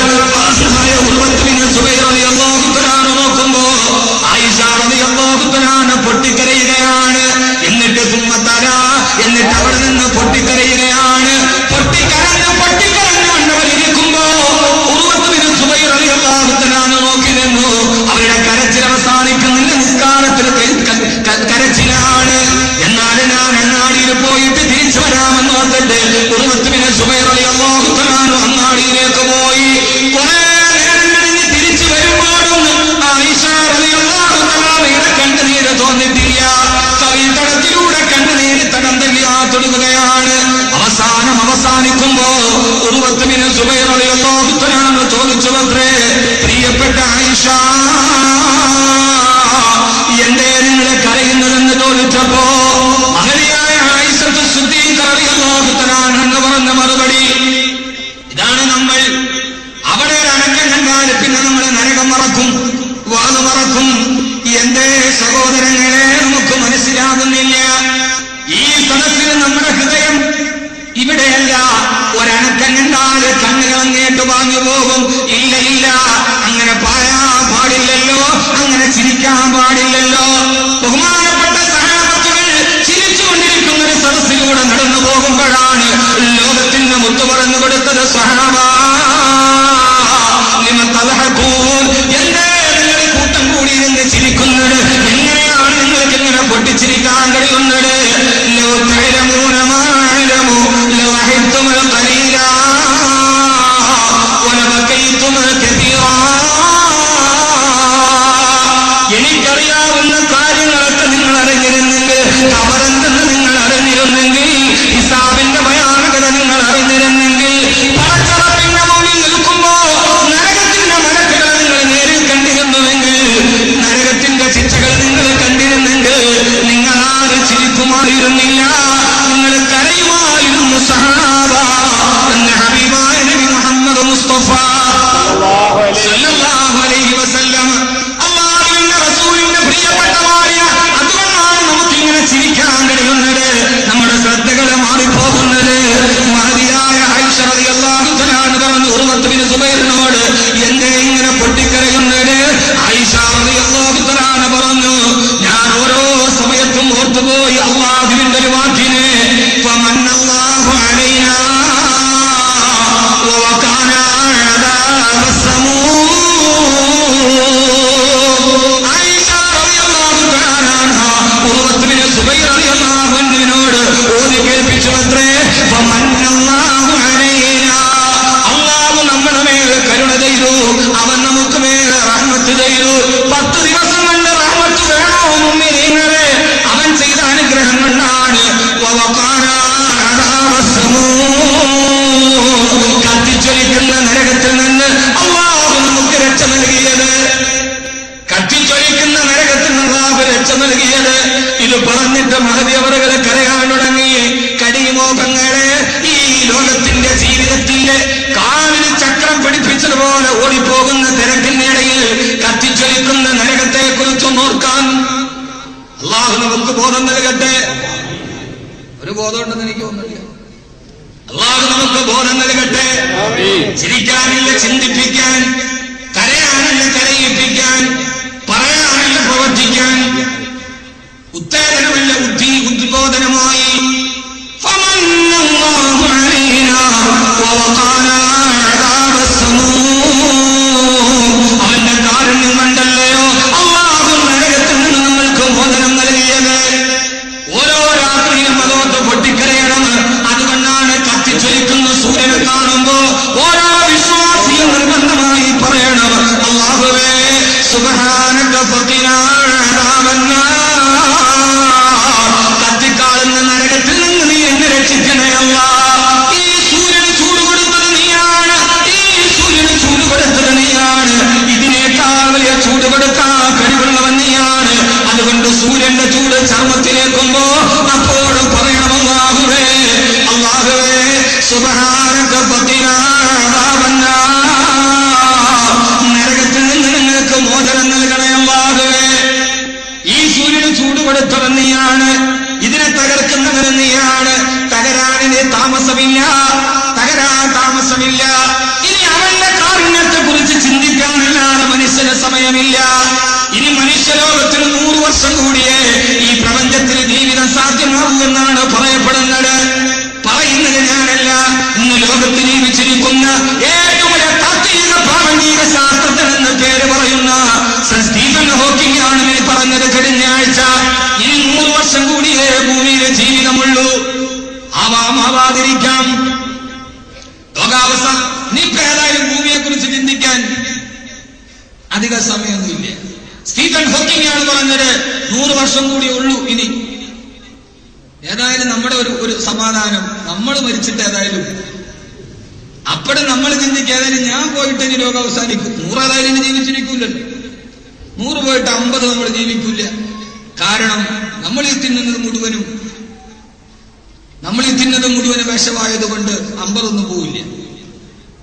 ഉർവത്ത് ബിൻ സുബൈർ റളിയല്ലാഹു തആല നോക്കുമ്പോ ആയിഷ റളിയല്ലാഹു തആല പൊട്ടിക്കരയുകയാണ്. എന്നിട്ട് ചിരിക്കാൻ കഴിയുന്നത്. എനിക്കറിയാവുന്ന കാര്യങ്ങളൊക്കെ നിങ്ങൾ അറിഞ്ഞിരുന്നെങ്കിൽ, അവരെന്തെന്ന് നിങ്ങൾ അറിഞ്ഞിരുന്നെങ്കിൽ, ഹിസാബിന്റെ ഭയാനകത നിങ്ങൾ അറിഞ്ഞിരുന്നെങ്കിൽ, പടച്ചറപ്പിന്റെ മുന്നിൽ നിൽക്കുമ്പോ നരകത്തിന്റെ മലക്കുകൾ നിങ്ങൾ നേരിൽ കണ്ടിരുന്നുവെങ്കിൽ, നരകത്തിന്റെ ശിക്ഷകൾ നിങ്ങൾ കണ്ടിരുന്നെങ്കിൽ, നിങ്ങൾ ആര് ചിരിക്കുമായിരുന്നില്ല, നിങ്ങൾ കരയുമായിരുന്നു സഹാബ എന്ന് ഹബീബായ നബി മുഹമ്മദ് മുസ്തഫ സല്ലല്ലാഹു അലൈഹി വസല്ലം. അല്ലാഹുവിന്റെ റസൂലിന്റെ പ്രിയപ്പെട്ടവരായ, അതുകൊണ്ടാണ് നമുക്കിങ്ങനെ ചിരിക്കാൻ കഴിയുന്നത്, നമ്മുടെ ശ്രദ്ധകൾ മാറിപ്പോകുന്നത്. മഹദിയായ ആയിഷ റളിയല്ലാഹു തആല പറഞ്ഞു ഉർവത്ത് ബിൻ സുബൈറിനോട്, എന്തേ ഇങ്ങനെ പൊട്ടിക്കരയുന്നത്? ആയിഷ റളിയല്ലാഹു തആല പറഞ്ഞു, ഞാൻ ഓരോ സമയത്തും ഓർത്തുപോയി അല്ലാഹുവിന്റെ ഒരു വാക്കിനെ, ഫമന്നല്ലാഹു അലൈനാ വകാന അദാബസ് സമൂം. ആയിഷ റളിയല്ലാഹു തആല ഉർവത്ത് ബിൻ സുബൈർ റളിയല്ലാഹു അൻഹുവിനോട് ഓതി കേൾപ്പിച്ചുവത്രേ, ഫമന്നല്ലാഹു അലൈനാ, അല്ലാഹു നമ്മുടെ മേൽ കരുണ ചെയ്തു, അവൻ നമുക്ക് മേൽ റഹ്മത്ത് ചെയ്തു. 10 ദിവസം കൊണ്ട് റഹ്മത്ത് വേണോ മുഅ്മിനീങ്ങളെ? അവൻ ചെയ്ത അനുഗ്രഹം കൊണ്ടാണ്. വവഖാന അദാബസ് സമൂം, കത്തിച്ചൊലിക്കുന്ന നരകത്തിൽ നിന്ന് അല്ലാഹു നമുക്ക് രക്ഷ നൽകിയത്. കത്തിച്ചൊലിക്കുന്ന നരകത്തിൽ നിന്ന് അല്ലാഹു രക്ഷ നൽകിയത്. ഇത് പറഞ്ഞിട്ട് മഹദി അവറുകളെ കരയാൻ തുടങ്ങി. കടിയുമോ പെങ്ങളെ, ഈ ലോകത്തിന്റെ ജീവിതത്തിന്റെ കാലിൽ ചക്രം പിടിപ്പിച്ചതുപോലെ ഓടിപ്പോകുന്ന തിരക്കിനിടയിൽ കത്തിച്ചൊലിക്കുന്ന നരകത്തെ കുറിച്ച് നോക്കാൻ അല്ലാഹു നമുക്ക് ബോധം നൽകട്ടെ. ഒരു ബോധമുണ്ടെന്ന് എനിക്ക് തോന്നുന്നില്ല. അല്ലാഹു നമുക്ക് ബോധം നൽകട്ടെ. ചിരിക്കാനില്ല ചിന്തിപ്പിക്കാൻ, കരയാനില്ല കരയിപ്പിക്കാൻ, പറയാനില്ല പ്രവർത്തിക്കാൻ, ഉത്തേജനമല്ല ഉദ്ബോധനമായി. ഫമന്നല്ലാഹു അലൈനാ വവഖാന അദാബസ് സമൂം. അവന്റെ കാരുണ്യം കണ്ടല്ലയോ അല്ലാഹു നരകത്തിൽ നിന്ന് നമ്മൾക്ക് മോചനം നൽകിയത്. ഓരോ രാത്രിയിലും അതോട്ട് പൊട്ടിക്കരയണം. അതുകൊണ്ടാണ് കത്തിച്ചൊലിക്കുന്ന സൂര്യനെ കാണുമ്പോ ഓരോ വിശ്വാസിയും നിർബന്ധമായി പറയണം, അല്ലാഹുവേ സുബ്ഹാനക ഫഖിനാ അദാബന്നാർ. കത്തിക്കാളുന്ന നരകത്തിൽ നിന്ന് നീ എന്നെ രക്ഷിക്കണേ അല്ലാഹ്. ഈ സൂര്യന് ചൂട് കൊടുത്തത് നീയാണ്, ഈ സൂര്യന് ചൂട് കൊടുത്തത് നീയാണ്, ഇതിനേക്കാൾ വലിയ ചൂട് കൊടുക്കാൻ കഴിവുള്ളവൻ നീയാണ്. അതുകൊണ്ട് സൂര്യന്റെ ചൂട് ചർമ്മത്തിലേക്കുമ്പോ അപ്പോഴും പറയണം, അല്ലാഹുവേ അല്ലാഹുവേ സുബ്ഹാനക ഫഖിനാ അദാബന്നാർ. നരകത്തിൽ നിന്ന് നിങ്ങൾക്ക് മോചനം നൽകണേ അല്ലാഹുവേ. ഈ സൂര്യന് ചൂട് കൊടുത്തവൻ നീയാണ്, ഇതിനെ തകർക്കുന്നവൻ നീയാണ്. തകരാനിന് താമസമില്ല, തകരാൻ താമസമില്ല. ഇനി അവന്റെ കാരുണ്യത്തെ കുറിച്ച് ചിന്തിക്കാനല്ലാതെ മനുഷ്യന് സമയമില്ല. ഇനി മനുഷ്യലോകത്തിൽ 100 വർഷം കൂടിയേ ഈ പ്രപഞ്ചത്തിൽ ജീവിതം സാധ്യമാകുമെന്നാണ് പറയപ്പെടുന്നത്. പറയുന്നത് ഞാനല്ല, ഇന്ന് ലോകത്ത് ജീവിച്ചിരിക്കുന്ന ഏറ്റവും വലിയ താത്വിക പ്രാപഞ്ചിക ശാസ്ത്രജ്ഞൻ എന്ന പേര് പറയുന്ന സർ സ്റ്റീഫൻ ഹോക്കിംഗ് ആണ് ഈ പറഞ്ഞത് കഴിഞ്ഞ ആഴ്ച. ഇനി 100 വർഷം കൂടിയേ ഭൂമിയിലെ ജീവിതമുള്ളൂ. ആവാതിരിക്കാം ലോകാവസാനം. ഇനിയിപ്പോ ഏതായാലും ഭൂമിയെ കുറിച്ച് ചിന്തിക്കാൻ അധിക സമയമൊന്നുമില്ല. സ്റ്റീഫൻ ഹോക്കിംഗ് ആണ് പറഞ്ഞത് 100 വർഷം കൂടി ഉള്ളൂ ഇനി. ഏതായാലും നമ്മുടെ ഒരു സമാധാനം, നമ്മൾ മരിച്ചിട്ട് ഏതായാലും അപ്പോഴും നമ്മൾ ചിന്തിക്കുക, ഏതായാലും ഞാൻ പോയിട്ട് ഇനി ലോകം അവസാനിക്കും. 100 ഏതായാലും ഇനി ജീവിച്ചിരിക്കൂലല്ലോ. 100 പോയിട്ട് 50 നമ്മൾ ജീവിക്കില്ല. കാരണം നമ്മൾ ഈ തിന്നുന്നത് മുഴുവനും വിഷമായതുകൊണ്ട് 50 ഒന്നും പോവില്ല.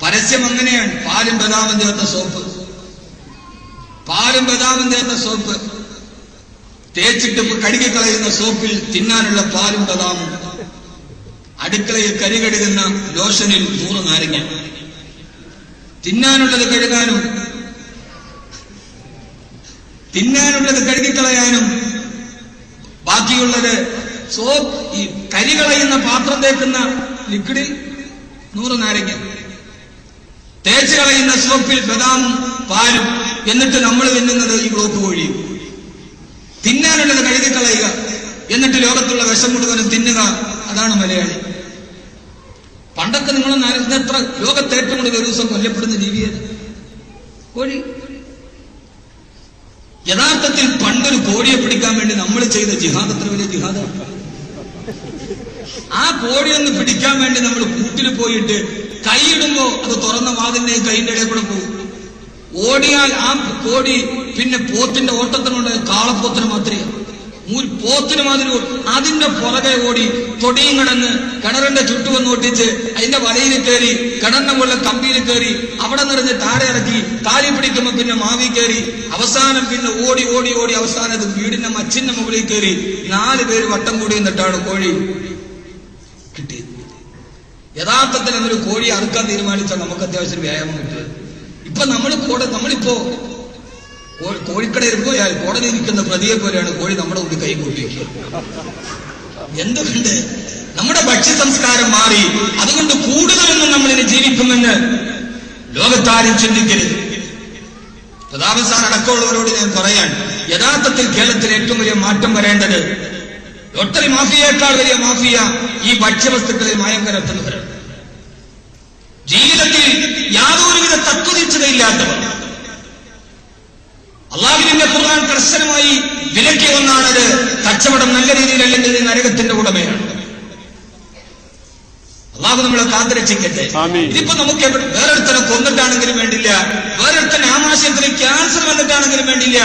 പരസ്യം അങ്ങനെയാണ്. പാലും ബദാമും ചേർത്ത സോപ്പ് തേച്ചിട്ട് കഴുകിക്കളയുന്ന സോപ്പിൽ തിന്നാനുള്ള പാലും ബദാമും, അടുക്കളയിൽ കരി കഴുകുന്ന ലോഷനിൽ 100 നാരങ്ങ. തിന്നാനുള്ളത് കഴുകാനും കഴുകിക്കളയാനും ബാക്കിയുള്ളത് സോപ്പ്. ഈ കരി കളയുന്ന പാത്രം തേക്കുന്ന ലിക്വിഡിൽ 100 നാരങ്ങ, തേച്ച് കളയുന്ന സോപ്പിൽ ബദാമും പാലും. എന്നിട്ട് നമ്മൾ തിന്നുന്നത് ഈ ബ്ലോക്ക് കോഴിയും. തിന്നാനുള്ളത് കഴുകിക്കളയുക, എന്നിട്ട് ലോകത്തുള്ള വിഷം മുഴുവനും തിന്നുക. അതാണ് മലയാളി. പണ്ടൊക്കെ നിങ്ങളൊന്ന് എത്ര ലോകത്ത് ഏറ്റവും കൂടുതൽ ഒരു ദിവസം കൊല്ലപ്പെടുന്ന ജീവിയാണ് കോഴി. യഥാർത്ഥത്തിൽ പണ്ടൊരു കോഴിയെ പിടിക്കാൻ വേണ്ടി നമ്മൾ ചെയ്ത ജിഹാദ് എത്ര വലിയ ജിഹാദാണ്. ആ കോഴിയൊന്ന് പിടിക്കാൻ വേണ്ടി നമ്മൾ കൂട്ടിൽ പോയിട്ട് കൈയിടുമ്പോ അത് തുറന്ന വാതിന്റെ കൈന്റെ ഇടയിൽ കൂടെ പോകും. ഓടിയാൽ ആ കോഴി പിന്നെ പോത്തിന്റെ ഓട്ടത്തിനുണ്ട്. കാളപ്പോത്തിന് മാത്രമേ പോത്തിന് മാതിരി അതിന്റെ പുറകെ ഓടി തൊടിയും കിടന്ന് കിണറിന്റെ ചുറ്റുവന്ന് ഒട്ടിച്ച് അതിന്റെ വലയിൽ കയറി കിണറിന്റെ മുകളിൽ കമ്പിയിൽ കയറി അവിടെ നിറഞ്ഞ് താഴെ ഇറക്കി താലി പിടിക്കുമ്പോ പിന്നെ മാവി കയറി അവസാനം പിന്നെ ഓടി ഓടി ഓടി അവസാനം വീടിന്റെ മച്ചിന്റെ മുകളിൽ കയറി 4 പേര് വട്ടം കൂടി നിന്നിട്ടാണ് കോഴി കിട്ടിയത്. യഥാർത്ഥത്തിൽ എന്നൊരു കോഴി അറുക്കാൻ തീരുമാനിച്ചാൽ നമുക്ക് അത്യാവശ്യം വ്യായാമം കിട്ടുക. ഇപ്പൊ നമ്മളിപ്പോ കോഴിക്കടയിൽ പോയാൽ കോടതി ഇരിക്കുന്ന പ്രതിയെ പോലെയാണ് കോഴി നമ്മുടെ മുമ്പിൽ കൈകൂട്ടി. എന്തുകൊണ്ട് നമ്മുടെ ഭക്ഷ്യ സംസ്കാരം മാറി. അതുകൊണ്ട് കൂടുതലൊന്നും നമ്മളിനെ ജീവിക്കുമെന്ന് ലോകത്താരും ചിന്തിക്കരുത്. പ്രതാപൻ സാർ അടക്കമുള്ളവരോട് ഞാൻ പറയാൻ, യഥാർത്ഥത്തിൽ കേരളത്തിൽ ഏറ്റവും വലിയ മാറ്റം വരേണ്ടത് ലോട്ടറി മാഫിയേക്കാൾ വലിയ മാഫിയ ഈ ഭക്ഷ്യവസ്തുക്കളിൽ മായം കലർത്തുന്നവരാണ്. ജീവിതത്തിൽ യാതൊരുവിധ തത്വനിഷ്ഠതയില്ലാത്തവർ. അള്ളാഹുവിന്റെ ഖുർആൻ കർശനമായി വിലക്കിയ ഒന്നാണത്. കച്ചവടം നല്ല രീതിയിലല്ലെങ്കിൽ നരകത്തിന്റെ ഉടമയാണ്. അള്ളാഹു നമ്മളെ കാത്തുരക്ഷിക്കട്ടെ. ഇതിപ്പോ നമുക്ക് വേറൊരുത്തനെ കൊന്നിട്ടാണെങ്കിലും വേണ്ടില്ല, വേറൊരുത്തനെ ആമാശയത്തിന് ക്യാൻസർ വന്നിട്ടാണെങ്കിലും വേണ്ടില്ല,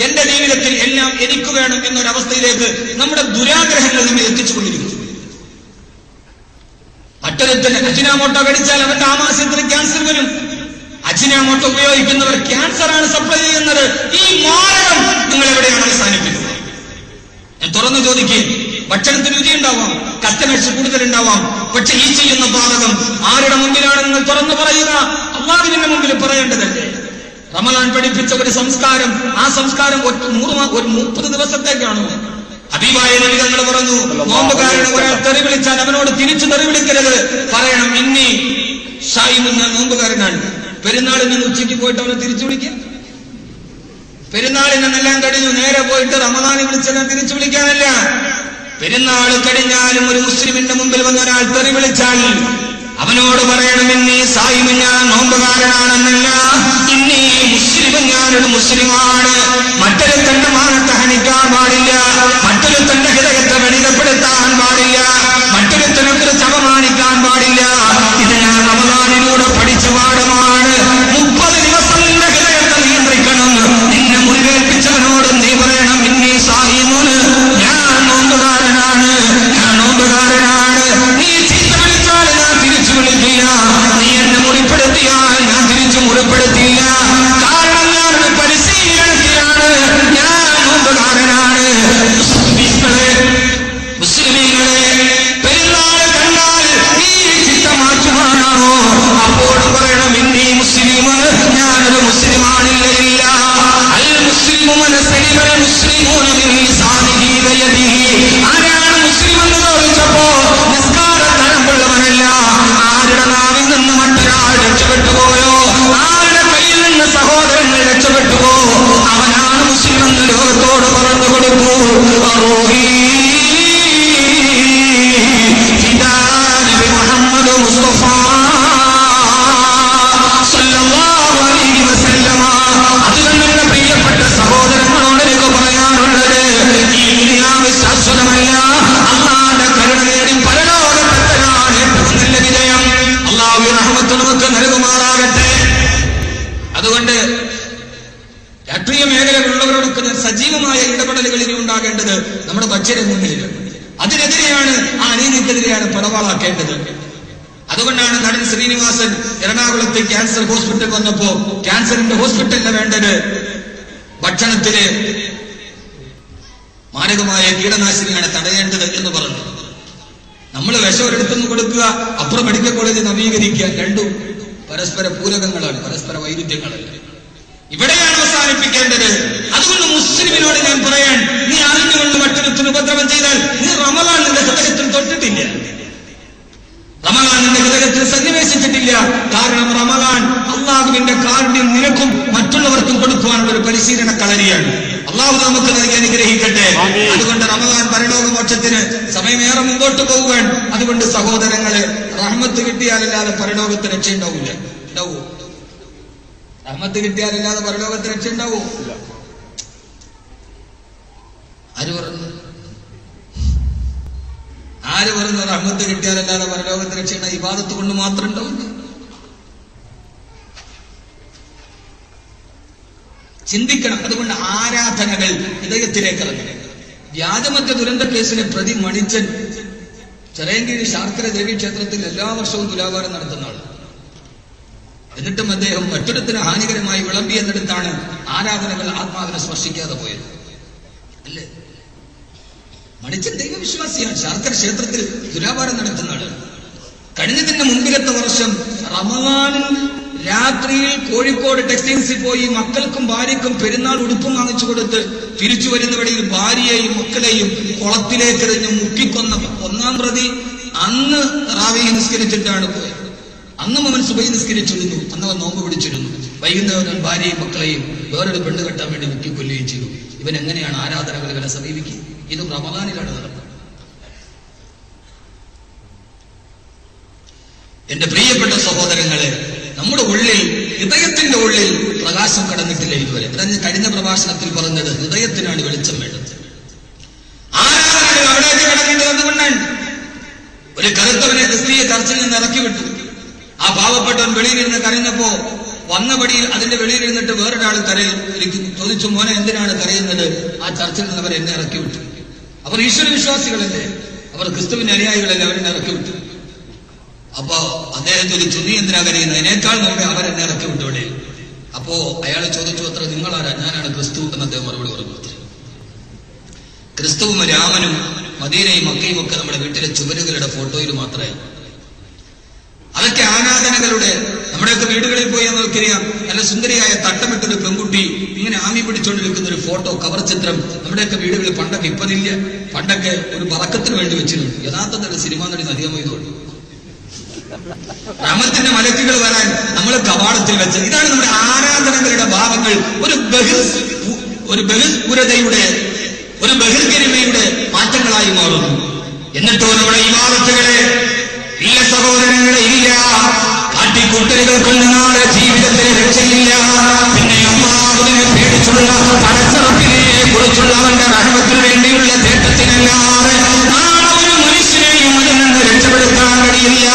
എന്റെ ജീവിതത്തിൽ എല്ലാം എനിക്ക് വേണം എന്നൊരവസ്ഥയിലേക്ക് നമ്മുടെ ദുരാഗ്രഹങ്ങൾ നമ്മെ എത്തിച്ചുകൊണ്ടിരിക്കുന്നു. മറ്റൊരുത്തന് അജിനാമോട്ടോ കടിച്ചാൽ അവന്റെ ആമാശയത്തിന് ക്യാൻസർ വരും. അജിനാമോട്ടോ ഉപയോഗിക്കുന്നവർ ക്യാൻസറാണ് സപ്ലൈ ചെയ്യുന്നത്. ഈ മാരകം നിങ്ങൾ എവിടെയാണ് അവസാനിപ്പിക്കുന്നത്? ഞാൻ തുറന്നു ചോദിക്കുകയും, ഭക്ഷണത്തിന് രുചി ഉണ്ടാവാം, കസ്റ്റമേഴ്സ് കൂടുതലുണ്ടാവാം, പക്ഷെ ഈ ചെയ്യുന്ന പാതകം ആരുടെ മുമ്പിലാണ് നിങ്ങൾ തുറന്നു പറയുക? അള്ളാഹുവിന്റെ മുമ്പിൽ പറയേണ്ടതല്ലേ? റമദാൻ പഠിപ്പിച്ച ഒരു സംസ്കാരം, ആ സംസ്കാരം ഒരു 30 ദിവസത്തേക്കാണോ? ഹബീബായ നബി തങ്ങൾ പറഞ്ഞു, നോമ്പുകാരന് ഒരാൾ തെറി വിളിച്ചാൽ അവനോട് തിരിച്ചു തെറി വിളിക്കരുത്, പറയണം ഇന്നി ഷായിമുൻ, ഞാൻ നോമ്പുകാരനാണ്. പെരുന്നാളിന് ഉച്ചയ്ക്ക് പോയിട്ട് അവനെ തിരിച്ചു വിളിക്കുക? പെരുന്നാളിനെല്ലാം കഴിഞ്ഞു നേരെ പോയിട്ട് റമദാനെ വിളിച്ചെല്ലാം തിരിച്ചു വിളിക്കാനല്ല. പെരുന്നാൾ കഴിഞ്ഞാലും ഒരു മുസ്ലിമിന്റെ മുമ്പിൽ വന്ന ഒരാൾ തെറി വിളിച്ചാൽ അവനോട് പറയണം ഇന്നി സായിമുൻ, ഞാൻ നോമ്പുകാരനാണെന്നല്ല, ഇന്നി മുസ്ലിമുൻ, ഞാനൊരു മുസ്ലിമാണ്. മറ്റൊരു തന്റെ മാനത്തെ ഹനിക്കാൻ പാടില്ല, മറ്റൊരു തന്റെ ഹൃദയത്തെ വെളിപ്പെടുത്താൻ പാടില്ല, മറ്റൊരു തനക്കുറിച്ച് അപമാനിക്കാൻ പാടില്ല. ഇത് ഞാൻ റമദാനിലൂടെ പഠിച്ച പാഠമാണ്. 30 ദിവസം നിന്റെ ഹൃദയത്തെ നിയന്ത്രിക്കണം. നിന്നെ മുൻകേൽപ്പിച്ചവനോട് നീ പറയണം ഇന്നി സായിമുൻ, ഞാൻ നോമ്പുകാരനാണ്, ഞാൻ നോമ്പുകാരനാണ്. നീ ചീത്ത വിളിച്ചാൽ ഞാൻ തിരിച്ചു വിളിക്കില്ല, നീ എന്നെ മുറിപ്പെടുത്തിയാൽ ഞാൻ തിരിച്ചു മുറിപ്പെടുത്തില്ല. കാരണം ഞാനൊരു പരിശീലനത്തിലാണ്, ഞാൻ നോമ്പുകാരനാണ്. മുസ്ലിമീങ്ങളെ, പെരുന്നാൾ കണ്ടാൽ ഈ ചിത്ത മാറ്റുവാനാണോ? അപ്പോഴും പറയണം ഇന്നി മുസ്ലിമുൻ, ഞാനൊരു മുസ്ലിമാണില്ല. അൽ മുസ്ലിമു മൻ സലിമൽ മുസ്ലിമൂന മിൻ ലിസാനിഹി വയദിഹി. ആരാണ് മുസ്ലിം എന്ന് ചോദിച്ചപ്പോ നിസ്കാരത്തരമ്പുള്ളവനല്ല, ആരുടെ നാവിൽ നിന്ന് മറ്റൊരാൾ രക്ഷപ്പെട്ടുപോയോ, ആരുടെ കയ്യിൽ നിന്ന് സഹോദരങ്ങൾ രക്ഷപ്പെട്ടുപോ, അവനാണ് മുസ്ലിം എന്ന് ലോകത്തോട് പറഞ്ഞു കൊടുക്കൂ. മുഹമ്മദ് മുസ്തഫ സല്ലല്ലാഹു അലൈഹി വസല്ലമ. അതുകൊണ്ടുള്ള പ്രിയപ്പെട്ട സഹോദരങ്ങളോട് എനിക്ക് പറയാനുള്ളത്, ഈ ദുനിയാവ് ശാശ്വതമല്ല. അല്ലാഹുവിന്റെ കരുണ നേടി പരലോകത്തെത്തലാണ് ഏറ്റവും നല്ല വിജയം. അല്ലാഹു റഹ്മത്ത് നമുക്ക് നൽകുമാറാകട്ടെ. അതുകൊണ്ട് രാഷ്ട്രീയ മേഖലകളിലുള്ളവരോടൊക്കെ ഞാൻ സജീവമായ ഇടപെടലുകൾ ഇനി ഉണ്ടാകേണ്ടത് നമ്മുടെ ഭക്ഷ്യരംഗങ്ങളിലാണ്. അതിനെതിരെയാണ്, ആ അനീതിക്കെതിരെയാണ് പടവാളാക്കേണ്ടത്. അതുകൊണ്ടാണ് നടൻ ശ്രീനിവാസൻ എറണാകുളത്ത് ക്യാൻസർ ഹോസ്പിറ്റൽ വന്നപ്പോ ക്യാൻസറിന്റെ ഹോസ്പിറ്റലിന് വേണ്ടത് ഭക്ഷണത്തില് മാരകമായ കീടനാശിനിയാണ് തടയേണ്ടത് എന്ന് പറഞ്ഞു. നമ്മൾ വിഷം ഒരിടത്തുനിന്ന് കൊടുക്കുക, അപ്പുറം മെഡിക്കൽ കോളേജ് നവീകരിക്കുക, രണ്ടും പരസ്പര പൂരകങ്ങളാണ്, പരസ്പര വൈരുദ്ധ്യങ്ങളല്ല. ഇവിടെയാണ് അവസാനിപ്പിക്കേണ്ടത്. അതുകൊണ്ട് മുസ്ലിമിനോട് ഞാൻ പറയാൻ, നീ അറിഞ്ഞുകൊണ്ട് മറ്റൊരുത്തിന് ഉപദ്രവം ചെയ്താൽ നീ റമദാൻ നിന്റെ ഹൃദയത്തിൽ തൊട്ടിട്ടില്ല, റമദാൻ നിന്റെ ഹൃദയത്തിൽ സന്നിവേശിച്ചിട്ടില്ല. കാരണം റമദാൻ അള്ളാഹുവിന്റെ കാരുണ്യം നിനക്കും മറ്റുള്ളവർക്കും കൊടുക്കുവാനുള്ള ഒരു പരിശീലന കളരിയാണ്. അള്ളാഹു നമുക്ക് നൽകി അനുഗ്രഹിക്കട്ടെ. അതുകൊണ്ട് റമദാൻ പരലോകമോക്ഷ വെളിച്ചത്തിന് സമയമേറെ മുമ്പോട്ട് പോവുകയാണ്. അതുകൊണ്ട് സഹോദരങ്ങളെ, റഹ്മത്ത് കിട്ടിയാലല്ലാതെ പരലോകത്ത് രക്ഷയുണ്ടാവില്ല. ഉണ്ടാവോ? റഹ്മത്ത് കിട്ടിയാലല്ലാതെ പരലോകത്ത് രക്ഷയുണ്ടാവോ? ആര് പറഞ്ഞു? റഹ്മത്ത് കിട്ടിയാലല്ലാതെ പരലോകത്ത് രക്ഷയുണ്ട? ഇബാദത്ത് കൊണ്ട് മാത്രം ഉണ്ടാവില്ല. ചിന്തിക്കണം. അതുകൊണ്ട് ആരാധനകൾ ഹൃദയത്തിലേക്ക് ഇറങ്ങണം. വ്യാജമദ്യ ദുരന്ത കേസിലെ പ്രതി മണിച്ചൻ ചെറിയങ്കീഴ് ശാർക്കര ദേവി ക്ഷേത്രത്തിൽ എല്ലാ വർഷവും തുലാഭാരം നടത്തുന്ന ആൾ. എന്നിട്ടും അദ്ദേഹം മറ്റൊരുത്തിന് ഹാനികരമായി വിളമ്പി എന്നിടത്താണ് ആരാധനകൾ ആത്മാവിനെ സ്പർശിക്കാതെ പോയത്. അല്ലേ? മണിച്ചൻ ദൈവവിശ്വാസിയാണ്. ശാർക്കര ക്ഷേത്രത്തിൽ തുലാഭാരം നടത്തുന്ന ആള്. കഴിഞ്ഞതിന്റെ മുമ്പിലത്തെ വർഷം റമദാനിൽ രാത്രിയിൽ കോഴിക്കോട് ടെക്സ്റ്റൈൽസിൽ പോയി മക്കൾക്കും ഭാര്യയ്ക്കും പെരുന്നാൾ ഉടുപ്പും വാങ്ങിച്ചു കൊടുത്ത് തിരിച്ചു വരുന്ന വഴിയിൽ ഭാര്യയെയും മക്കളെയും കുളത്തിലേക്ക് എറിഞ്ഞ് മുക്കിക്കൊന്ന ഒന്നാം പ്രതി അന്ന് റാവി നിസ്കരിച്ചിട്ടാണ് പോയത്. അന്നും അവൻ സുബൈ നിസ്കരിച്ചിരുന്നു. അന്ന് അവൻ നോമ്പ് പിടിച്ചിരുന്നു. വൈകുന്നേരം ഭാര്യയും മക്കളെയും വേറൊരു പെണ്ണ് കെട്ടാൻ വേണ്ടി മുക്കിക്കൊല്ലുകയും ചെയ്തു. ഇവൻ എങ്ങനെയാണ് ആരാധനകൾ ഇവനെ സമീപിക്കുക? ഇത് റമദാനിലാണ് നടന്നത്. എന്റെ പ്രിയപ്പെട്ട സഹോദരങ്ങളെ, നമ്മുടെ ഉള്ളിൽ, ഹൃദയത്തിന്റെ ഉള്ളിൽ പ്രകാശം കടന്നിട്ടില്ല ഇതുവരെ. അതാണ് കഴിഞ്ഞ പ്രഭാഷണത്തിൽ പറഞ്ഞത്. ഹൃദയത്തിനാണ് വെളിച്ചം വേണ്ടത്. ആരാധനകൾ അവിടേക്ക് കടന്നിട്ട് വന്നുകൊണ്ടാണ്. ഒരു കറുത്തവനെ ക്രിസ്തീയ ചർച്ചിൽ നിന്ന് ഇറക്കി വിട്ടു. ആ പാവപ്പെട്ടവൻ വെളിയിലിരുന്ന് കരഞ്ഞപ്പോ വന്ന പടിയിൽ അതിന്റെ വെളിയിലിരുന്നിട്ട് വേറൊരാൾ ചോദിച്ചു, മോനെ എന്തിനാണ് കരയുന്നത്? ആ ചർച്ചിൽ നിന്ന് അവർ എന്നെ ഇറക്കി വിട്ടു. അവർ ഈശ്വര വിശ്വാസികളല്ലേ, അവർ ക്രിസ്തുവിന്റെ അനുയായികളല്ലേ, അവരെന്നെ ഇറക്കി വിട്ടു. അപ്പോ അദ്ദേഹം ചോദിച്ചു, നീ എന്തിനാ കരയുന്നത്? അതിനേക്കാൾ മുമ്പേ അവരെന്നെ ഇറക്കി വിട്ടു ഇവിടെ. അപ്പോ അയാൾ ചോദിച്ചു, അത്ര നിങ്ങളാരാ? ഞാനാണ് ക്രിസ്തു എന്ന് അദ്ദേഹം മറുപടി പറഞ്ഞു. ക്രിസ്തുവും രാമനും മദീനയും മക്കയും ഒക്കെ നമ്മുടെ വീട്ടിലെ ചുവരുകളുടെ ഫോട്ടോയിൽ മാത്രമേ. അതൊക്കെ ആരാധനകളുടെ. നമ്മുടെയൊക്കെ വീടുകളിൽ പോയി നമുക്കറിയാം, നല്ല സുന്ദരിയായ തട്ടമിട്ടൊരു പെൺകുട്ടി ഇങ്ങനെ ആമി പിടിച്ചുകൊണ്ടിരിക്കുന്ന ഒരു ഫോട്ടോ, കവർ ചിത്രം നമ്മുടെയൊക്കെ വീടുകളിൽ പണ്ടൊക്കെ, ഇപ്പതില്ല, പണ്ടൊക്കെ ഒരു പറക്കത്തിന് വേണ്ടി വെച്ചിരുന്നു. യഥാർത്ഥത്തിൽ സിനിമാ നടി അധികമായതുകൊണ്ട് റഹ്മത്തിന്റെ മലക്കുകൾ വരാൻ നമ്മൾ കവാടത്തിൽ വെച്ച്. ഇതാണ് നമ്മുടെ ആരാധനകളുടെ ഭാവങ്ങൾ. ഒരു ബഹിർപുരതയുടെ, ഒരു ബഹിർഗരിമയുടെ മാറ്റങ്ങളായി മാറുന്നു. എന്നിട്ടോ നമ്മുടെ ഇബാദത്തുകളെ ഇല്ല സഹോദരങ്ങളെ, ഇല്ല. കാട്ടിക്കൂട്ടലുകൾക്കൊന്നും നാളെ ജീവിതത്തിൽ രക്ഷയില്ല. പിന്നെ അല്ലാഹുവിനെ പേടിച്ചുള്ള പടച്ചറപ്പിനെ കുറിച്ചുള്ള അവന്റെ റഹ്മത്തിന് വേണ്ടിയുള്ള തേട്ടത്തിനല്ലാതെ നാളെ ഒരു മനുഷ്യനെയും അതിൽ നിന്ന് രക്ഷപ്പെടുത്താൻ കഴിയില്ല.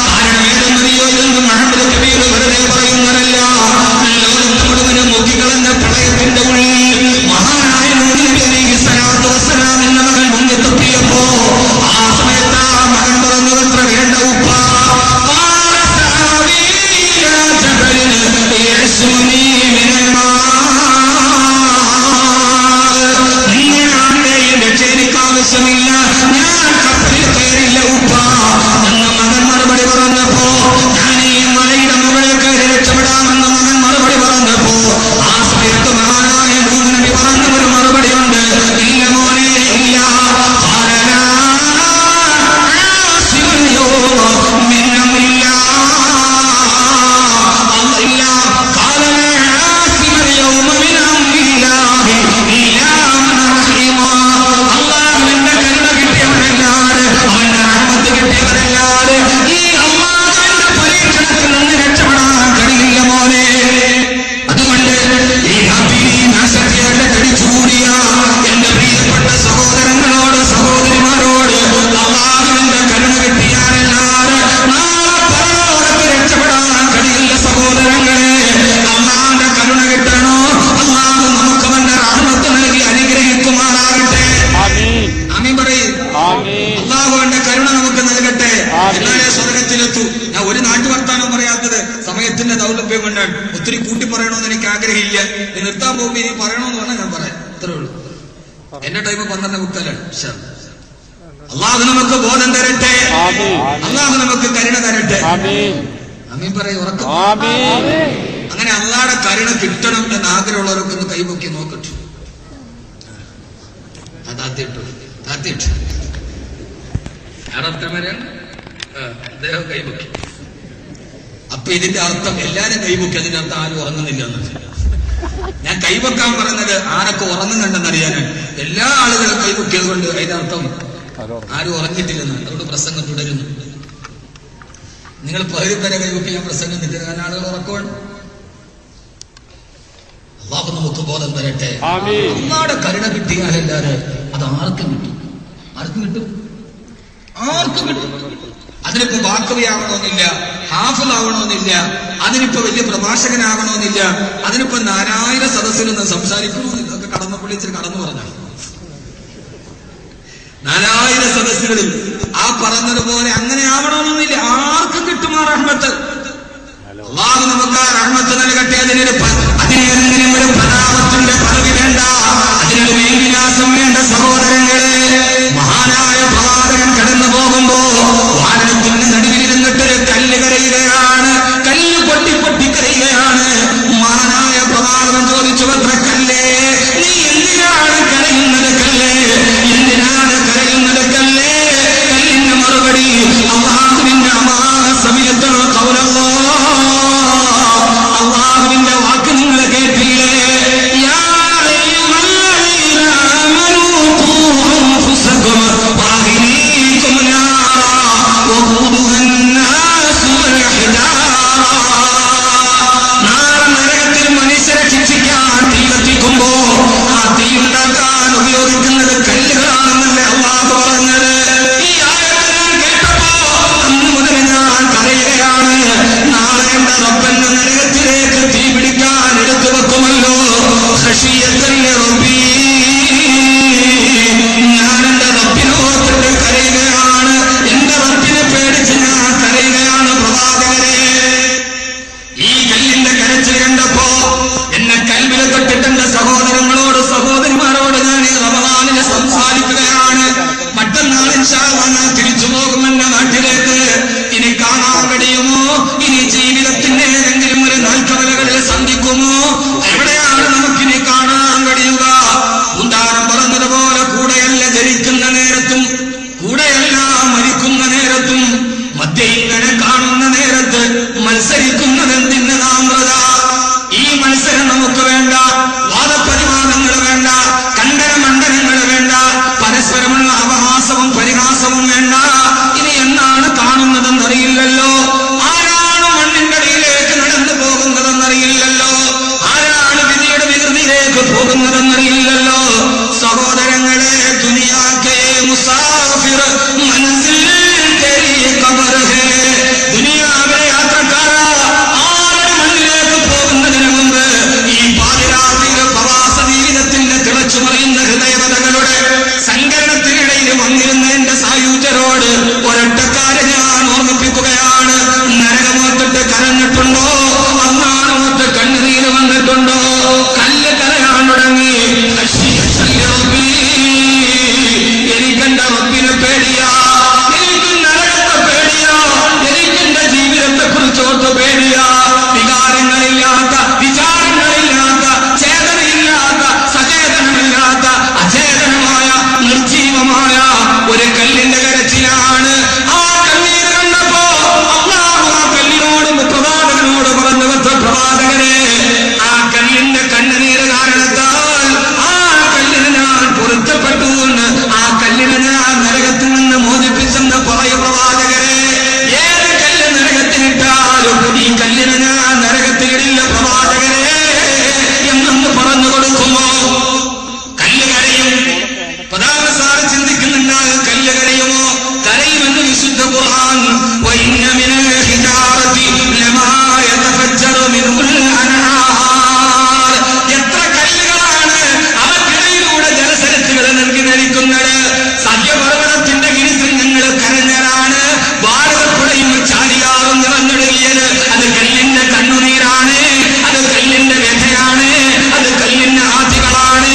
കാരണം ഏതെന്നറിയോ, ഇതൊന്നും അഹമ്മദ് കബീർ വെറുതെ പറയുന്നതല്ല. ലോകത്ത് മുഴുവനും മുഖികളെന്ന പ്രളയത്തിന്റെ ഉള്ളിൽ മഹാനായ നബി സ്വല്ലല്ലാഹു അലൈഹി വസല്ലം എന്ന മകൻ മുന്നിട്ടെത്തിയപ്പോ ആ സമയത്ത് ആ മകൻ പറഞ്ഞു, എത്ര വേണ്ട ഉപ്പ, എനിക്ക് ആവശ്യമില്ല, ഞാൻ കപ്പലിൽ കയറില്ല ഉപ്പ എന്ന മകൻ മറുപടി പറഞ്ഞപ്പോ, ഞാൻ ഈ മലയുടെ മുകളിൽ കയറി രക്ഷപ്പെടാമെന്ന് മകൻ മറുപടി പറഞ്ഞപ്പോ ആ സമയത്ത് മഹാനായ നബി പറഞ്ഞ ഒരു മറുപടി ഉണ്ട്, ഇല്ല മോനെ, ഇല്ല. ഒത്തിരി കൂട്ടി പറയണമെന്ന് എനിക്ക് ആഗ്രഹമില്ല. നിർത്താൻ പോകുമ്പോ ഇനി പറയണമെന്ന് പറഞ്ഞാൽ ഞാൻ പറയാം. ഇത്രേ ഉള്ളൂ. എന്റെ ടൈം 12:30. അള്ളാഹു നമുക്ക് ബോധം തരട്ടെ. അള്ളാഹു നമുക്ക് കരുണ തരട്ടെ. ആമീൻ പറയും ഉറക്കം. അങ്ങനെ അള്ളാഹുടെ കരുണ കിട്ടണം എന്ന് ആഗ്രഹമുള്ളവരൊക്കെ ഒന്ന് കൈപൊക്കി നോക്കട്ടെ. താത്തിട്ടു ആറത്തമരാണ് അദ്ദേഹം കൈപൊക്കി. അപ്പൊ ഇതിന്റെ അർത്ഥം എല്ലാരും കൈപൊക്കി, അതിന്റെ അർത്ഥം ആരും ഉറങ്ങുന്നില്ല എന്ന്. ഞാൻ കൈവെക്കാൻ പറഞ്ഞത് ആരൊക്കെ ഉറങ്ങുന്നുണ്ടെന്ന് അറിയാനാണ്. എല്ലാ ആളുകളും കൈപൊക്കിയത് കൊണ്ട് അതിന്റെ അർത്ഥം ആരും ഉറങ്ങിയിട്ടില്ലെന്ന്. അതുകൊണ്ട് പ്രസംഗം തുടരുന്നു. നിങ്ങൾ പകുതി വരെ കൈവയ്ക്ക് ഞാൻ പ്രസംഗം നിൽക്കുന്നത്, കാരണം ആളുകൾ ഉറക്കമാണ്. അള്ളാഹു നമുക്ക് ബോധം തരട്ടെ. അള്ളാഹുടെ കരുണ കിട്ടിയാലല്ലാതെ അത് ആർക്കും കിട്ടും. ആർക്കും കിട്ടും? ആർക്കും കിട്ടും. അതിനിപ്പോ വാക്കവിയാവണമെന്നില്ല, ഹാഫിളാവണമെന്നില്ല, അതിനിപ്പോ വലിയ പ്രഭാഷകനാവണമെന്നില്ല, അതിനിപ്പോ 4000 സദസ്സിലൊന്നും സംസാരിക്കണമെന്നില്ല. അതൊക്കെ കടന്നപ്പള്ളി ഇച്ചിരി കടന്നു പറഞ്ഞാണ്. 4000 സദസ്സുകളിൽ ആ പറഞ്ഞതുപോലെ അങ്ങനെ ആവണമെന്നില്ല. ആർക്കും കിട്ടും ആ റഹ്മത്ത്. അള്ളാഹു നമുക്ക് ആ റഹ്മത്ത് നൽകട്ടെ. അതിനൊരു പരാമത്തിന്റെ പദവി വേണ്ട, അതിനൊരു മേൽവിലാസം വേണ്ട. സഹോദരങ്ങളെ, മഹാനായ പ്രവാചകൻ കടന്നു പോകുമ്പോ വാഹനത്തിന്റെ നടുവിലിരുന്നിട്ടൊരു കല്ല് കരയുകയാണ്. കല്ല് പൊട്ടി പൊട്ടി കരയുകയാണ്. മഹാനായ പ്രവാചകൻ ചോദിച്ചു, കല്ലേ, നീ എന്തിനാണ് കരയുന്നത്? കല്ലേ, എന്തിനാണ് കരയുന്നത്? കല്ലേ. കല്ലിന്റെ മറുപടി, അല്ലാഹുവിന്റെ സമയത്തുള്ള കൗലല്ലോ, അല്ലാഹുവിന്റെ വാക്ക് നിങ്ങൾ കേട്ടില്ലേ? മനുഷ്യരെ ശിക്ഷിക്കാൻ തീ കത്തിക്കുമ്പോ ആ തീ ഉണ്ടാക്കാൻ ഉപയോഗിക്കുന്നത് കല്ലുകളാണെന്നല്ലേ അല്ലാഹു പറഞ്ഞത്. ഈ ആയത്ത് ഞാൻ കേട്ടപ്പോ അന്ന് മുതൽ ഞാൻ കരയുകയാണ്. നാളെ എന്റെ റബ്ബെന്ന നരകത്തിലേക്ക് തീ പിടിക്കാൻ എടുത്തു വെക്കുമല്ലോ. ഞാൻ എന്റെ റബ്ബിനോട് കരയുകയാണ്. എന്റെ റബ്ബിനെ പേടിച്ച് ഞാൻ കരയുകയാണ്. പ്രവാചകരെ, ഈ കല്ലിന്റെ കരച്ചിൽ കണ്ടപ്പോ എന്നെ കൽവിലെ തൊട്ടിട്ട് എന്റെ സഹോദരങ്ങളോട് സഹോദരിമാരോട് ഞാൻ ഈ റമദാനിനെ സംസാരിക്കുകയാണ്. മറ്റന്നാൾ ഇൻഷാ അല്ലാഹ് ഞാൻ തിരിച്ചു പോകും എന്റെ നാട്ടിലേക്ക്. ഇനി കാണാൻ കഴിയുമോ? ഇനി ജീവിതത്തിന്റെ ഏതെങ്കിലും ഒരു നാൽക്കവലകളിൽ സന്ധിക്കുമോ? എവിടെയാണ് നമുക്കിനി കാണാൻ കഴിയുക? ഉദാഹരണം പറഞ്ഞതുപോലെ, കൂടെയല്ല ജനിക്കുന്ന നേരത്തും കൂടെയല്ല മരിക്കുന്ന നേരത്തും മധ്യ ഇങ്ങനെ കാണുന്ന നേരത്ത് മത്സരിക്കുന്നതെന്തിന് നാമ്രത? ഈ മത്സരം നമുക്ക് വേണ്ട. വാദപരിവാദങ്ങൾ വേണ്ട, കണ്ടന മണ്ഡലങ്ങൾ വേണ്ട, പരസ്പരമുള്ള അപഹാസവും പരിഹാസവും വേണ്ട. ഇനി എന്നാണ് കാണുന്നതെന്നറിയില്ലല്ലോ. ആരാണ് മണ്ണിന്റെ അടിയിലേക്ക് നടന്നു പോകുന്നതെന്നറിയില്ലല്ലോ. ആരാണ് വിധിയുടെ വികൃതിയിലേക്ക് പോകുന്നതെന്നറിയില്ലല്ലോ. സഹോദരങ്ങളെ, ദുനിയാക്കെ മുസാഫിർ മൻസിൽ തെരി ഖബർ ഹേ. ദുനിയാവിലെ യാത്രക്കാരാ, ആരുടെ മണ്ണിലേക്ക് പോകുന്നതിന് മുമ്പ് ഈ പാതിരാത്രിയിലെ പ്രവാസ ജീവിതത്തിന്റെ തിളച്ചു മറിയുന്ന ഹൃദയവതകളുടെ സങ്കരണത്തിനിടയിൽ വന്നിരുന്ന എന്റെ സായുജ്യരോട് ഒരൊറ്റക്കാരെ ഞാൻ ഓർമ്മിപ്പിക്കുകയാണ്. നരകമോത്തിട്ട് കരഞ്ഞിട്ടുണ്ടോ? അന്നാണോത്ത് കണ്ണുനീര് വന്നിട്ടുണ്ടോ? കല്ല് കരയാൻ തുടങ്ങി. എനിക്കെന്റെ റബ്ബിനെ പേടിയാ, എനിക്ക് നരകത്തെ പേടിയാ, എനിക്കെന്റെ ജീവിതത്തെ കുറിച്ചോർത്ത് പേടിയാ. വികാരങ്ങളില്ലാത്ത, വിചാരങ്ങളില്ലാത്ത, ചേതനയില്ലാത്ത, സചേതനമില്ലാത്ത, അചേതനമായ, നിർജീവമായ ഒരു കല്ലിന്റെ കരച്ചിലാണ്. ആ കണ്ണീര് കണ്ടപ്പോ അല്ലാഹു ആ കല്ലിനോട് പ്രവാചകനോട് പറഞ്ഞു, പ്രവാചകനെ, ആ കല്ലിന്റെ കണ്ണുനീര് കാരണത്താൽ ആ കല്ലിന് ഞാൻ പൊരുത്തപ്പെട്ടു എന്ന്, ആ കല്ലിനെ ഞാൻ നരകത്തിൽ നിന്ന് മോചിപ്പിച്ചെന്ന് പറയ പ്രവാചകരെ. ഏത് കല്ല് നരകത്തിലിട്ടാലും ഈ കല്ലിനെ ഞാൻ നരകത്തിലിടില്ല പ്രവാചകരെ എന്നൊന്ന് പറഞ്ഞു കൊടുക്കുമോ? കല്ല് കരയും. പ്രധാന സാറ് ചിന്തിക്കുന്നുണ്ടാകും, കല്ല് കരയുമോ? കരയുമെന്ന് വിശുദ്ധ ഖുർആൻ. വഇന്ന മിനൽ ഹിജാറതി ലമാ യതഫജ്ജറു മിൻഹുൽ അൻഹാർ. എത്ര കല്ലുകളാണ് അവക്കിടയിലൂടെ ജലസരത്തുകൾ നൽകി നരിക്കുന്നത്. സഹ്യപർവ്വതത്തിന്റെ ഗിരിശൃംഗങ്ങൾ കരഞ്ഞാണ് ഭാരതപ്പുഴയും ചാലിയാറും നിറഞ്ഞൊഴുകിയത്. അത് കല്ലിന്റെ കണ്ണുനീരാണ്, അത് കല്ലിന്റെ വ്യഥയാണ്, അത് കല്ലിന്റെ ആധികളാണ്.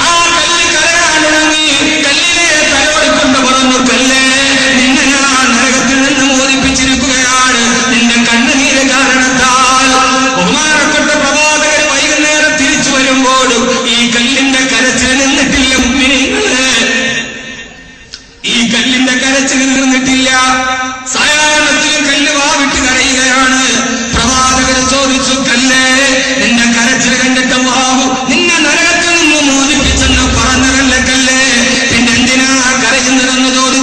ആ കല്ല് കരയാൻ തുടങ്ങി. കല്ലിനെ തലോടിക്കൊണ്ട് പറഞ്ഞു, കല്ലേ, നിന്നെ ഞാൻ നരകത്തിൽ നിന്ന് മോചിപ്പിച്ചിരിക്കുകയാണ് നിന്റെ കണ്ണുനീര് കാരണത്താൽ. ബഹുമാനപ്പെട്ട പ്രവാചകർ വൈകുന്നേരം തിരിച്ചു വരുമ്പോഴും ഈ കല്ലിന്റെ കരച്ചിൽ നിന്നിട്ടില്ല. മുഅ്മിനീങ്ങളെ, ഈ കല്ലിന്റെ കരച്ചിൽ നിന്നിട്ടില്ല. സായാഹ്നത്തിൽ കല്ല് വാവിട്ട് കരയുകയാണ്. പ്രവാചകർ ചോദിച്ചു, കല്ലേ, നിന്റെ കരച്ചിൽ കണ്ടിട്ട് അല്ലാഹു നിന്നെ നരകത്തിൽ നിന്ന് മോചിപ്പിച്ചെന്ന് പറഞ്ഞതല്ലേ കല്ലേ, പിന്നെന്തിനാ കരയുന്നതെന്ന് ചോദിച്ചു.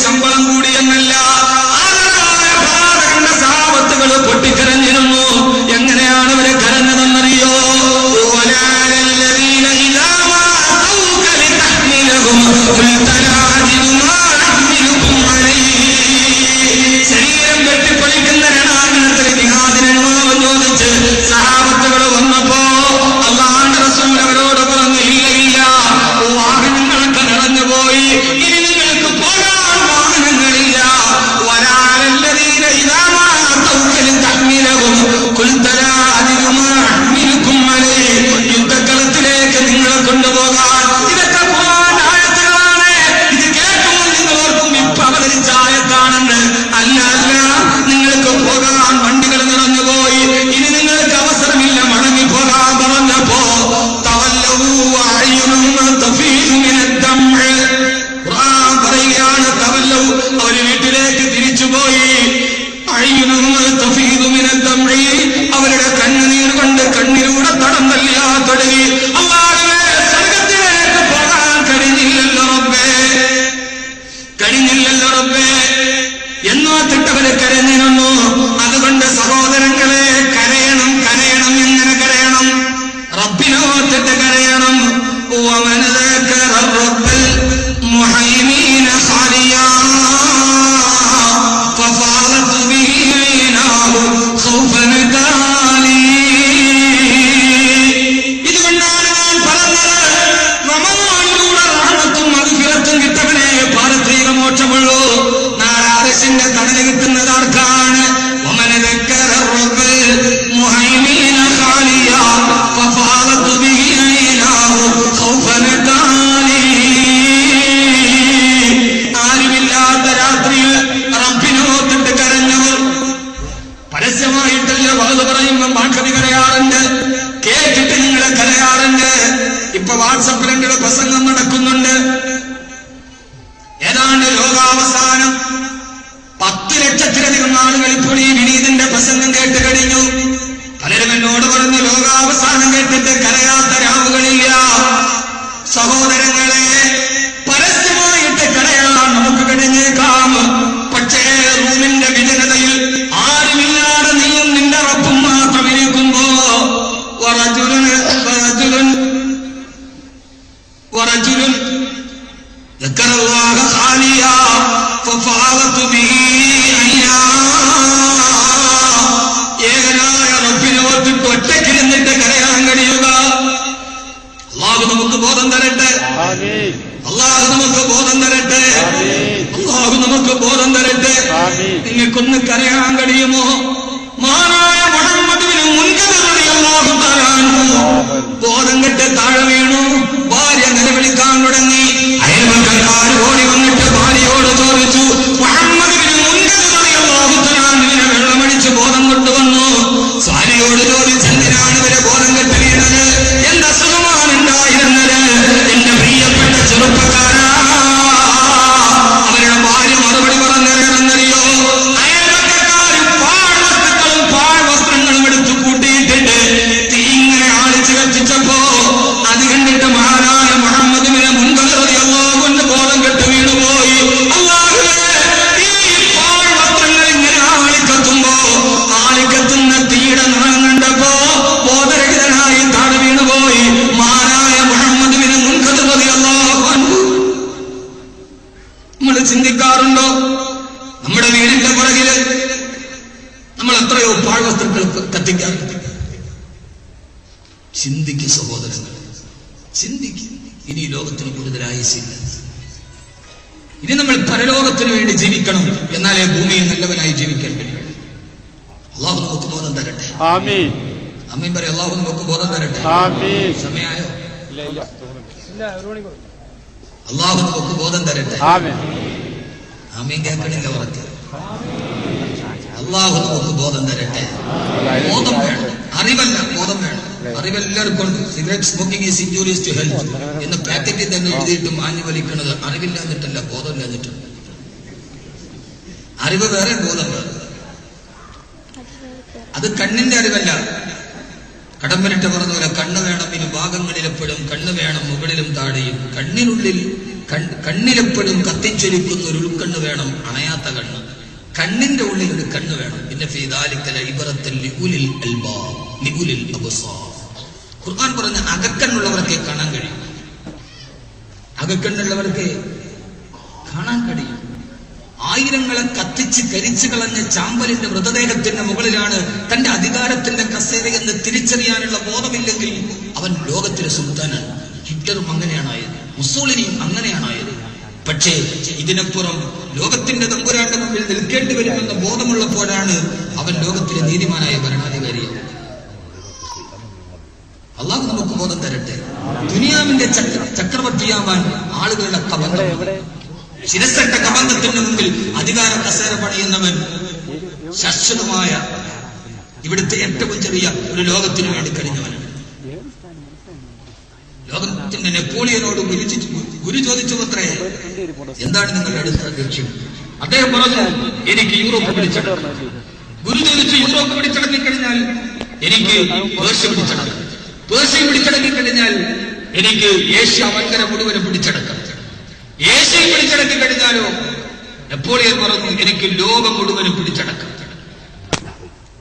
ശമ്പളം കൂടിയെന്നല്ല, സഹാബത്തുകൾ പൊട്ടിക്കരഞ്ഞിരുന്നു. എങ്ങനെയാണ് അവര് കരഞ്ഞതെന്നറിയോ? ശരീരം വെട്ടിപ്പൊളിക്കുന്ന രണാങ്കണത്തിൽ ജിഹാദിന് അനുവാദം ചോദിച്ച് സഹാബത്തുകൾ വന്നപ്പോ അല്ലാഹുവിന്റെ റസൂൽ അവരോട് പറഞ്ഞു, ഇല്ല, വാഹനങ്ങളൊക്കെ നിറഞ്ഞുപോയി, ഇനി നിങ്ങൾക്ക് പോകാൻ വാഹനങ്ങളില്ല. വരാലല്ലദീന ഇദാ മാ തൗക്കലും തഹ്മിലഹും ഖുൽത ലാ അജിദു മാ അഹ്മിലുക്കും അലൈഹി. യുദ്ധക്കളത്തിലേക്ക് നിങ്ങളെ കൊണ്ടുപോകാൻ ഇതൊക്കെ ഖുർആൻ ആയത്തുകളാണ്. ഇത് കേൾക്കുമ്പോൾ നിങ്ങൾ ഓർക്കും ഇപ്പൊ അവതരിച്ച ആയത്താണെന്ന്. അല്ല, നിങ്ങൾക്ക് പോകാൻ വണ്ടികൾ നിറഞ്ഞുപോയി, ഇനി നിങ്ങൾക്ക് അവസരമില്ല, മടങ്ങിപ്പോകാൻ പറഞ്ഞപ്പോ പറയുകയാണ്, തവല്ലൗ, അവര് വീട്ടിലേക്ക് തിരിച്ചുപോയി. അവരുടെ കണ്ണുനീർ കൊണ്ട് കണ്ണിലൂടെ തടം തല്ലിയാ തുടങ്ങി. അല്ലാഹുവേ, സ്വർഗ്ഗത്തിലേക്ക് പോകാൻ കഴിഞ്ഞില്ലല്ലോ റബ്ബേ എന്നോത്തിട്ടവര് കരഞ്ഞിരുന്നു. അതുകൊണ്ട് സഹോദരങ്ങളെ, കരയണം. എങ്ങനെ കരയണം? റബ്ബിനോത്തിട്ട് കരയണം. ومن ذكر الرب المهيمين خاليا ففاضت به عيناه خوفا تالي. ഇതുകൊണ്ടാണ് ഞാൻ പറഞ്ഞത്, റമദാനിലൂടെ റഹ്മത്തും മഗ്ഫിറത്തും കിട്ടവനെ പാരത്രിക മോക്ഷമുള്ളൂ. നാളെ അർശിന്റെ തണല് കിട്ടുന്നത് ആർക്കാണ്? ومن ذكر الرب المهيمين خاليا ففاضت به عيناه خوفا تالي. ആരുമില്ലാത്ത രാത്രിയിൽ റബ്ബിനോത്തിട്ട് കരഞ്ഞവർ, പരസ്യമായിട്ടല്ല വാത് പറയുമ്പോൾ മാക്കവി കരയാറുണ്ട്, കേട്ടിട്ട് നിങ്ങളെ കരയാറുണ്ട്. ഇപ്പൊ വാട്സപ്പിൽ പ്രസംഗം നടക്കുന്നുണ്ട്. ഏതാണ്ട് ലോകാവസാനം 10 ലക്ഷത്തിലധികം ആളുകൾ ഇപ്പോൾ ഈ വിനീതിന്റെ പ്രസംഗം കേട്ട് കഴിഞ്ഞു. പലരും എന്നോട് പറഞ്ഞു, ലോകാവസാനം കേട്ടിട്ട് കരയാത്ത രാവുകളില്ല. സഹോദരങ്ങളെ, പരസ്യമായിട്ട് കരയാൻ നമുക്ക് കഴിഞ്ഞേക്കാം. പക്ഷേ റൂമിന്റെ വിജനതയിൽ ആരുമില്ലാതെ നീയും നിന്റെ റബ്ബും മാത്രം ഇരിക്കുമ്പോ ذكرallah خاليا ففاضت به عينا. ഏകനായ റബ്ബിനോട് ഒറ്റയ്ക്കിരുന്നിട്ട് കരയാൻ കഴിയുക. അല്ലാഹു നമുക്ക് ബോധം തരട്ടെ. അല്ലാഹു നമുക്ക് ബോധം തരട്ടെ. അല്ലാഹു നമുക്ക് ബോധം തരട്ടെ. നിങ്ങൾക്കൊന്ന് കരയാൻ കഴിയുമോ? മഹാനായ മുഹമ്മദിന് മുൻകർ റളിയല്ലാഹു തആല അൻഹു ബോധം കെട്ട് താഴെ വീണു. ഭാര്യ നിലവിളിക്കാൻ തുടങ്ങി. അയൽവക്കക്കാർ ഓടി വന്നിട്ട് ഭാര്യയോട് ചോദിച്ചു, മുഹമ്മദിന് മുൻകർ റളിയല്ലാഹു തആല അൻഹുവിനെ വെള്ളമടിച്ച് ബോധം കൊണ്ടുവന്നു. ഭാര്യയോട് ചോദിച്ചു, എന്തിനാണ് ഇവരെ ബോധം കെട്ട് വീണത്? എന്താ സുഖമാണ് ഉണ്ടായിരുന്നത്? എന്റെ പ്രിയപ്പെട്ട ചെറുപ്പക്കാരാ, അവരുടെ ഭാര്യ മറുപടി പറഞ്ഞറിയോ? അയൽവക്കക്കാരും പാഴ്വസ്ത്രങ്ങളും എടുത്തു കൂട്ടിയിട്ടിട്ട് തീ ഇങ്ങനെ ആളിച്ചു കത്തിച്ചപ്പോ അത് കണ്ടിട്ട് മഹാനായ മുഹമ്മദിനെ മുൻകർ റളിയല്ലാഹു അൻഹു ബോധം കെട്ട് വീണുപോയി. അല്ലാഹുവേ, ഈ പാഴ്വസ്ത്രങ്ങൾ ഇങ്ങനെ ആളിക്കത്തുന്ന തീയുടെ നിറം കണ്ടപ്പോ ബോധരഹിതനായി താഴെ വീണുപോയി മഹാനായ മുഹമ്മദിനെ മുൻകർ റളിയല്ലാഹു അൻഹു. നമ്മൾ ചിന്തിക്കാറുണ്ടോ? നമ്മുടെ വീടിന്റെ പുറകില് നമ്മൾ എത്രയോ പാഴ്വസ്തുക്കൾ കത്തിക്കാറുണ്ട്. ചിന്തിക്കും സഹോദരങ്ങൾ, ചിന്തിക്കും. ഇനി ലോകത്തിന് കൂടുതൽ ആയുസില്ല. ഇനി നമ്മൾ പരലോകത്തിന് വേണ്ടി ജീവിക്കണം. എന്നാലേ ഭൂമിയിൽ നല്ലവനായി ജീവിക്കാൻ കഴിയും. അല്ലാഹു നമുക്ക് ബോധം തരട്ടെ. ആമീൻ. ആമീൻ പറയും. അല്ലാഹു നമുക്ക് ബോധം തരട്ടെ. ആമീൻ. സമയമായോ? അല്ലാഹു നമുക്ക് ബോധം തരട്ടെ. ആമീൻ. ആമീൻ കേൾക്കണില്ല ഉറക്കെ. അല്ലാഹു നമുക്ക് ബോധം തരട്ടെ. ബോധം വേണം, അറിവല്ല, ബോധം വേണം. അറിവെല്ലാവർക്കും cigarette smoking is injurious to health എന്ന് പാക്കറ്റിൽ തന്നെ എഴുതിയിട്ട് മാഞ്ഞു വലിക്കുന്നത് അറിവില്ലാഞ്ഞിട്ടല്ല, ബോധമില്ലാഞ്ഞിട്ടാണ്. അറിവ് വേറെ, ബോധം വേറെ. അത് കണ്ണിന്റെ അറിവല്ല. കടമ്പലിട്ട് പറഞ്ഞ പോലെ കണ്ണ് വേണം ഇരു ഭാഗങ്ങളിൽ എപ്പോഴും കണ്ണ് വേണം, മുകളിലും താഴെയും. കണ്ണിനുള്ളിൽ കണ്ണിലെപ്പോഴും കത്തിച്ചൊലിക്കുന്ന ഒരു ഉൾക്കണ്ണ് വേണം, അണയാത്ത കണ്ണ്. കണ്ണിന്റെ ഉള്ളിൽ ഒരു കണ്ണ് വേണം. പിന്നെ ഖുർആൻ പറഞ്ഞ അകക്കണ്ണുള്ളവർക്ക് കാണാൻ കഴിയും. അകക്കണ്ണുള്ളവർക്ക് കാണാൻ കഴിയും. ആയിരങ്ങളെ കത്തിച്ച് കരിച്ചു കളഞ്ഞ ചാമ്പലിന്റെ മൃതദേഹത്തിന്റെ മുകളിലാണ് തന്റെ അധികാരത്തിന്റെ കസേരയെന്ന് തിരിച്ചറിയാനുള്ള ബോധമില്ലെങ്കിൽ അവൻ ലോകത്തിലെ സുൽത്താനാണ്. ഹിറ്റ്ലറും അങ്ങനെയാണായത്, മുസോളിനിയും അങ്ങനെയാണായത്. പക്ഷേ ഇതിനപ്പുറം ലോകത്തിന്റെ തമ്പുരാന്റെ മുമ്പിൽ നിൽക്കേണ്ടി വരുമെന്ന ബോധമുള്ളപ്പോഴാണ് അവൻ ലോകത്തിലെ നീതിമാനായ ഭരണാധികാരിയായത്. അള്ളാഹു നമുക്ക് ബോധം തരട്ടെ. ദുനിയാവിന്റെ ചക്രവർത്തിയാവാൻ ആളുകളുടെ കബന്ധം, ശിരസട്ട കബന്ധത്തിന് മുമ്പിൽ അധികാര കസേര പണിയുന്നവൻ ശാശ്വതമായ ഇവിടുത്തെ ഏറ്റവും ചെറിയ ഒരു ലോകത്തിനു വേണ്ടി കഴിഞ്ഞവനാണ്. ലോകത്തിന്റെ നെപ്പോളിയനോട് ഗുരു ചോദിച്ചു അത്രേ, എന്താണ് നിങ്ങളുടെ അടുത്ത ലക്ഷ്യം? അദ്ദേഹം പറഞ്ഞു, എനിക്ക് യൂറോപ്പ് പിടിച്ചടക്കണം. ഗുരു ചോദിച്ചു, യൂറോപ്പ് പിടിച്ചടക്കിക്കഴിഞ്ഞാൽ എനിക്ക് പേർഷ്യ പിടിച്ചടക്കണം. പേർഷ്യ പിടിച്ചടക്കിക്കഴിഞ്ഞാൽ എനിക്ക് ഏഷ്യ വൻകര മുഴുവനും പിടിച്ചടക്കാം. ഏഷ്യ പിടിച്ചടക്കി കഴിഞ്ഞാലോ? നെപ്പോളിയൻ പറഞ്ഞു, എനിക്ക് ലോകം മുഴുവനും പിടിച്ചടക്കാം.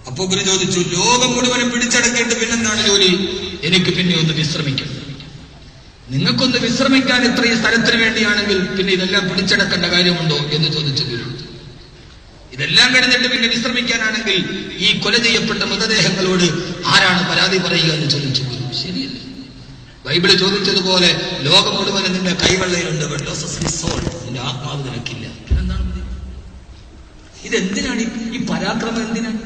അപ്പോ ഗുരു ചോദിച്ചു, ലോകം മുഴുവനും പിടിച്ചടക്കിയിട്ട് പിന്നെന്താണ് ജോലി? എനിക്ക് പിന്നെ ഒന്ന് വിശ്രമിക്കണം. നിങ്ങൾക്കൊന്ന് വിശ്രമിക്കാൻ ഇത്രയും സ്ഥലത്തിന് വേണ്ടിയാണെങ്കിൽ പിന്നെ ഇതെല്ലാം പിടിച്ചടക്കേണ്ട കാര്യമുണ്ടോ എന്ന് ചോദിച്ചു ഗുരു. ഇതെല്ലാം കഴിഞ്ഞിട്ട് പിന്നെ വിശ്രമിക്കാനാണെങ്കിൽ ഈ കൊല ചെയ്യപ്പെട്ട മൃതദേഹങ്ങളോട് ആരാണ് പരാതി പറയുക എന്ന് ചോദിച്ചു ഗുരു. ശരിയല്ലേ? ബൈബിള് ചോദിച്ചതുപോലെ ലോകം മുഴുവൻ നിന്റെ കൈവെള്ളയിലുണ്ട്, നിന്റെ ആത്മാവ് നിനക്കില്ല. പിന്നെന്താണ് ഇതെന്തിനാണ് ഈ പരാക്രമം? എന്തിനാണ്?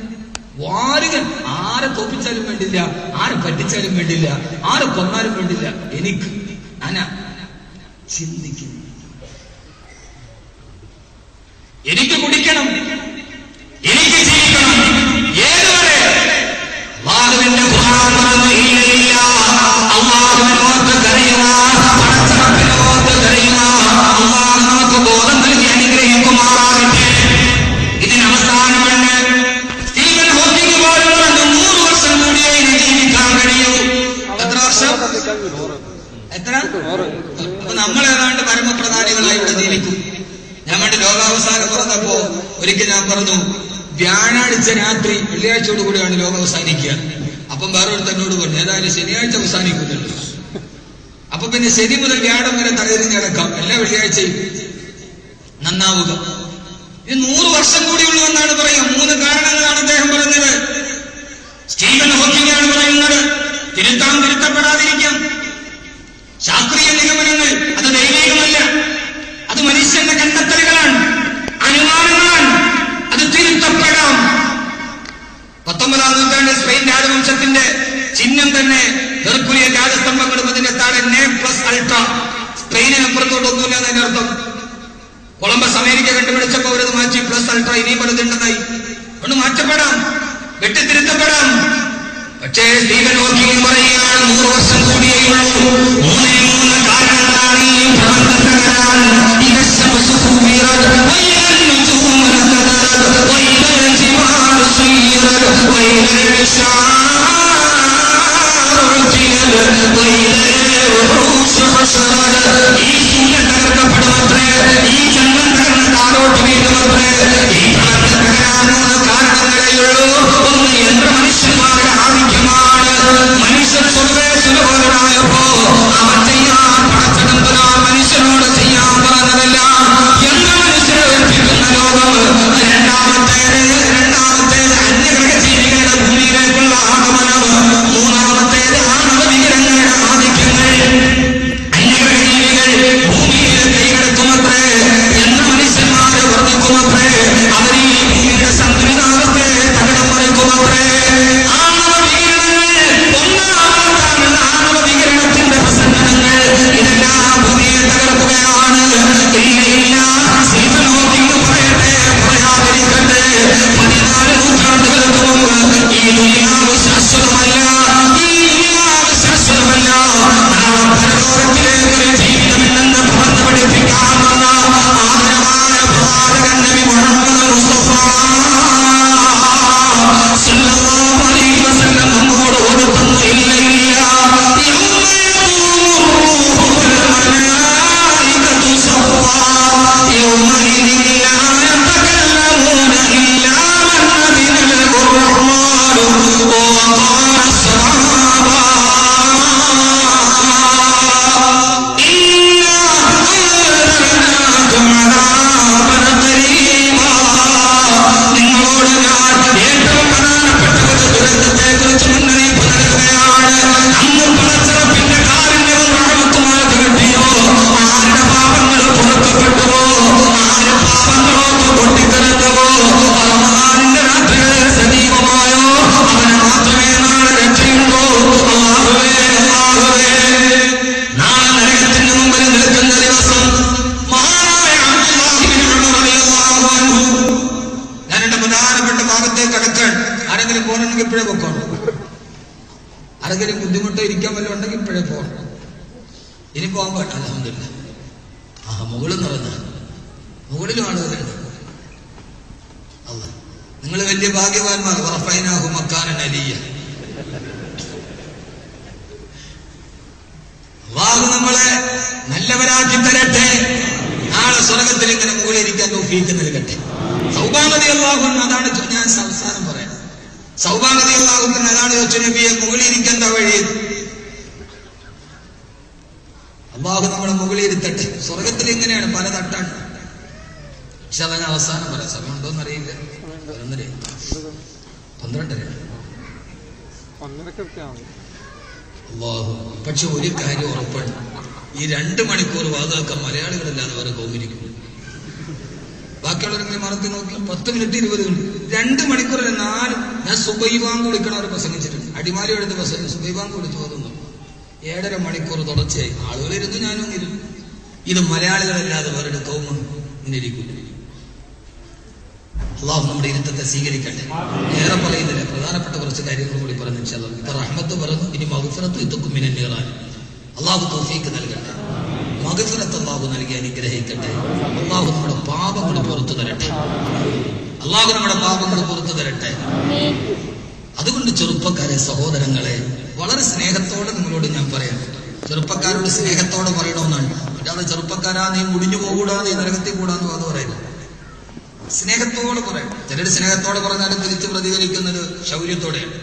വാരുകൻ ആരെ തോപ്പിച്ചാലും വേണ്ടില്ല, ആരെ പറ്റിച്ചാലും വേണ്ടില്ല, ആരെ കൊന്നാലും വേണ്ടില്ല, എനിക്ക് ചിന്തിക്കുന്നു, എനിക്ക് കുടിക്കണം, എനിക്ക് ജീവിക്കണം. ഏതുവരെ? അല്ലാഹുവിന്റെ ഖുർആൻ പറഞ്ഞു, ഇല്ല അല്ലാഹുവിനോട് കരയുക, പടച്ചറപ്പിനോട് കരയുക. അല്ലാഹു നമുക്ക് ബോധം നൽകി അനുഗ്രഹിക്കുമാറാകട്ടെ. ഇതിനവസാനമുണ്ട്. സ്റ്റീഫൻ ഹോക്കിംഗ് പോലുള്ള 100 വർഷം കൂടിയേ ജീവിക്കാൻ കഴിയൂ. എത്ര വർഷം? എത്ര? അപ്പൊ നമ്മളേതാണ്ട് പരമപ്രധാനികളായി ഇവിടെ ജീവിക്കും. ഞാൻ വേണ്ടി ലോകാവസാനം പറഞ്ഞപ്പോ ഒരിക്കൽ ഞാൻ പറഞ്ഞു, വ്യാഴാഴ്ച രാത്രി വെള്ളിയാഴ്ചയോട് കൂടിയാണ് ലോകം അവസാനിക്കുക. അപ്പം വേറൊരു തന്നോട് പറഞ്ഞു, ഏതായാലും ശനിയാഴ്ച അവസാനിക്കുന്നുണ്ട്, അപ്പൊ പിന്നെ ശനി മുതൽ വ്യാഴം വരെ തലതിരിഞ്ഞ് കിടക്കാം, എല്ലാ വെള്ളിയാഴ്ചയും നന്നാവുക. ഇത് 100 വർഷം കൂടിയുള്ളൂ എന്നാണ് പറയുക. 3 കാരണങ്ങളാണ് അദ്ദേഹം പറഞ്ഞത്. സ്റ്റീഫൻ ഹോക്കിംഗ് ആണ് പറയുന്നത്, തിരുത്തപ്പെടാതിരിക്കാം. ശാസ്ത്രീയ നിഗമനങ്ങൾ അത് ദൈവികമല്ല, അത് മനുഷ്യന്റെ കണ്ടെത്തലുകളാണ്, അനുമാനങ്ങളാണ്, അത് തിരുത്തപ്പെടാം. 19-ാം നൂറ്റാണ്ടിൽ സ്പെയിൻ രാജവംശത്തിന്റെ ചിഹ്നം തന്നെ ഹെർക്കുലിയൻ രാജസ്തംഭങ്ങളും അതിന്റെ താഴെ +അൾട്രാ, സ്പെയിനിനപ്പുറത്തോട്ടൊന്നുമില്ല എന്നതിന്റെ അർത്ഥം. കൊളംബസ് അമേരിക്ക കണ്ടുപിടിച്ചപ്പോ അവരത് മാറ്റി +അൾട്രാ ഇനിയും പലതുണ്ടെന്നായി. ഒന്ന് മാറ്റപ്പെടാം, വെട്ടിത്തിരുത്തപ്പെടാം. പക്ഷേ സ്റ്റീഫൻ ഹോക്കിംഗ് പറയുകയാണ്, 100 വർഷം കൂടിയുള്ളൂ. 3 കാരണങ്ങളാണ് ഈ പ്രബന്ധങ്ങളാണ്. മനുഷ്യന്മാരുടെ ആരോഗ്യമാണ്. മനുഷ്യർ സ്വതവേ സുലഭരായപ്പോ അവർ ചെയ്യാൻ പടച്ചെടുത്തനാമൻ ഇനി പോകാൻ പാടില്ല. അൽഹംദുലില്ലാ. മുകളിൽ നിറഞ്ഞ മുകളിലും ആളുകളുണ്ട്. അല്ല, നിങ്ങൾ വലിയ ഭാഗ്യവാന്മാർ. വറഫൈനാഹു മക്കാനൻ അലിയ്യ. അല്ലാഹു നമ്മളെ നല്ലവരാക്കി തരട്ടെ. നാളെ സ്വർഗത്തിൽ ഇങ്ങനെ മുകളിലിരിക്കാൻ തൗഫീഖ് നൽകട്ടെ. സൗബാൻ റളിയല്ലാഹു അൻഹു, അതാണ് ഞാൻ അവസാനം പറയാം. സൗബാൻ റളിയല്ലാഹു അൻഹു അതാണ് ചോദിച്ചു, നബിയെ മുകളിലിരിക്കേണ്ട വഴി. അല്ലാഹു നമ്മളെ മുകളിലിരുത്തട്ടെ. സ്വർഗത്തിൽ ഇങ്ങനെയാണ്, പല തട്ടാണ്. പക്ഷെ അതങ്ങനെ അവസാനം പറയാം. സമയം ഉണ്ടോന്ന് അറിയില്ല. 12:30. അല്ലാഹു. പക്ഷെ ഒരു കാര്യം ഉറപ്പാണ്, ഈ 2 മണിക്കൂർ വാതൊക്കെ മലയാളികളല്ലാതെ വേറെ കൗമിരിക്കും. ബാക്കിയുള്ളവരെങ്കിലും മറത്തി നോക്കി 10 മിനിറ്റ് 20 മിനിറ്റ് 2 മണിക്കൂറല്ല 4. ഞാൻ സുബൈബാങ്ക് വിളിക്കണവർ പ്രസംഗിച്ചിട്ടുണ്ട്. അടിമാലി എടുത്ത് പ്രസംഗം സുബൈബാങ്ക് വിളിച്ചു പോകുന്നു. 7.5 മണിക്കൂർ തുടർച്ചയായി ആളുകളിരുന്നു, ഞാനും ഇരുന്നു. ഇത് മലയാളികളല്ലാതെ വേറെ കൗമ ഇന്നിരിക്കും. അള്ളാഹു നമ്മുടെ ഇരുത്തത്തെ സ്വീകരിക്കട്ടെ. ഏറെ പറയുന്നില്ല, പ്രധാനപ്പെട്ട കുറച്ച് കാര്യങ്ങൾ കൂടി പറഞ്ഞു. ഇപ്പൊ റഹ്മത്ത് പറഞ്ഞു, ഇനി മഗ്ഫിറത്ത് ഇതുക്കും മിനന്നീറാൻ. അള്ളാഹു തൗഫീഖ് നൽകട്ടെ. മഗ്ഫിറത്ത് അള്ളാഹു നൽകി അനുഗ്രഹിക്കട്ടെ. അള്ളാഹു നമ്മുടെ പാപങ്ങൾ പുറത്തു തരട്ടെ. അള്ളാഹു നമ്മുടെ പാപങ്ങൾ പുറത്തു തരട്ടെ. അതുകൊണ്ട് ചെറുപ്പക്കാരെ, സഹോദരങ്ങളെ, വളരെ സ്നേഹത്തോടെ നിങ്ങളോട് ഞാൻ പറയാം. ചെറുപ്പക്കാരോട് സ്നേഹത്തോടെ പറയണമെന്നാണ്. അല്ലാതെ ചെറുപ്പക്കാരാ നീ മുടിഞ്ഞു പോകൂടാ, നീ നരകത്തിൽ കൂടാന്ന് അത് പറയില്ല. സ്നേഹത്തോടെ പറയാം. ചിലർ സ്നേഹത്തോടെ പറഞ്ഞാലും തിരിച്ച് പ്രതികരിക്കുന്നത് ശൗര്യത്തോടെയാണ്.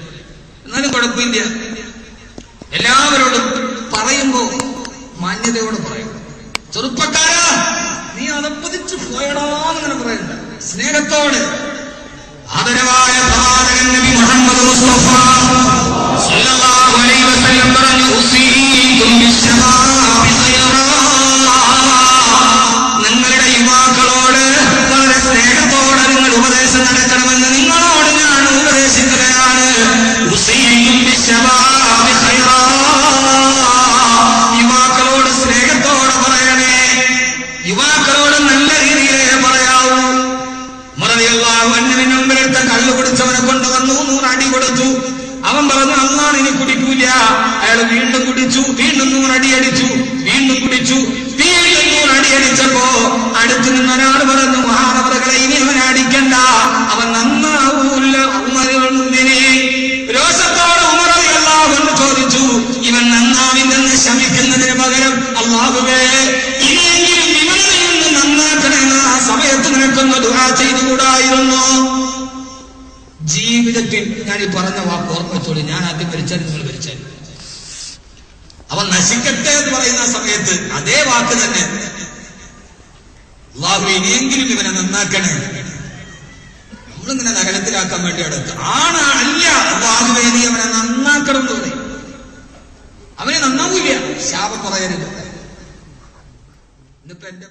എന്നാലും കുഴപ്പമില്ല. എല്ലാവരോടും പറയുമ്പോ മാന്യതയോടെ പറയും. ചെറുപ്പക്കാരാ നീ അതപ്പതിച്ചു പോയടാന്നിങ്ങനെ പറയണ്ട. സ്നേഹത്തോടെ. ആദരവായ പ്രവാചകൻ നബി മുഹമ്മദ് മുസ്തഫ സ്വല്ലല്ലാഹു അലൈഹി വസല്ലം പറഞ്ഞു, ഉസീകും ബിശ്ശബാബി ഖൈറാ. നിങ്ങളുടെ യുവാക്കളോട് വളരെ സ്നേഹത്തോടെ നിങ്ങൾ ഉപദേശം നടക്കണമെന്ന് നിങ്ങളോട് ഞാൻ ഉപദേശിക്കുകയാണ്. ഉസീകും ബിശ്ശബാബി ഖൈറാ. യുവാക്കളോട് സ്നേഹത്തോടെ പറയണേ. യുവാക്കളോട് നല്ല രീതിയിലേ പറയാവൂ. റളിയല്ലാഹു അൻഹുവിന് മുമ്പിലെടുത്ത കള്ളു കുടിച്ചവനെ കൊണ്ടുവന്നു 100 അടി കൊടുത്തു. അവൻ പറഞ്ഞു, അല്ലാഹ് ഇനി കുടിക്കൂല. അയാൾ വീണ്ടും കുടിച്ചു. വീണ്ടും 100 അടി അടിച്ചു. വീണ്ടും കുടിച്ചു. വീണ്ടും 100 അടി അടിച്ചപ്പോ അടുത്തു നിന്ന് ഒരാൾ പറഞ്ഞു, മഹാനവറുകളെ ഇനി അവനെ അടിക്കണ്ട, അവൻ നന്നാവൂല്ല. ഉമറിനെ രോഷത്തോടെ ഉമർ റളിയല്ലാഹു അൻഹു ചോദിച്ചു, ഇവൻ നന്നാവില്ലെന്ന് ശമിക്കുന്നതിന് പകരം അല്ലാഹുവേ ഇനിയെങ്കിലും ഇവനെ നിന്ന് നന്നാക്കണമെന്ന് ആ സമയത്ത് നിൽക്കുന്ന ദുആ ചെയ്തുകൂടായിരുന്നു. ജീവിതത്തിൽ ഞാൻ ഈ പറഞ്ഞ വാക്ക് ഓർമ്മത്തോളി. ഞാൻ ആദ്യം ഭരിച്ചാൽ നിങ്ങൾ ഭരിച്ചാൽ അവൻ നശിക്കട്ടെ എന്ന് പറയുന്ന സമയത്ത് അതേ വാക്ക് തന്നെ, അല്ലാഹു ഇനിയെങ്കിലും ഇവനെ നന്നാക്കണേ. നമ്മളിങ്ങനെ നഗരത്തിലാക്കാൻ വേണ്ടി അടുത്ത് ആണ് അല്ല. അല്ലാഹുവേ നീ അവനെ നന്നാക്കണം എന്ന് പറയും. അവനെ നന്നാവൂല. ശാപം പറയരുത്. ഇന്നിപ്പോ എന്റെ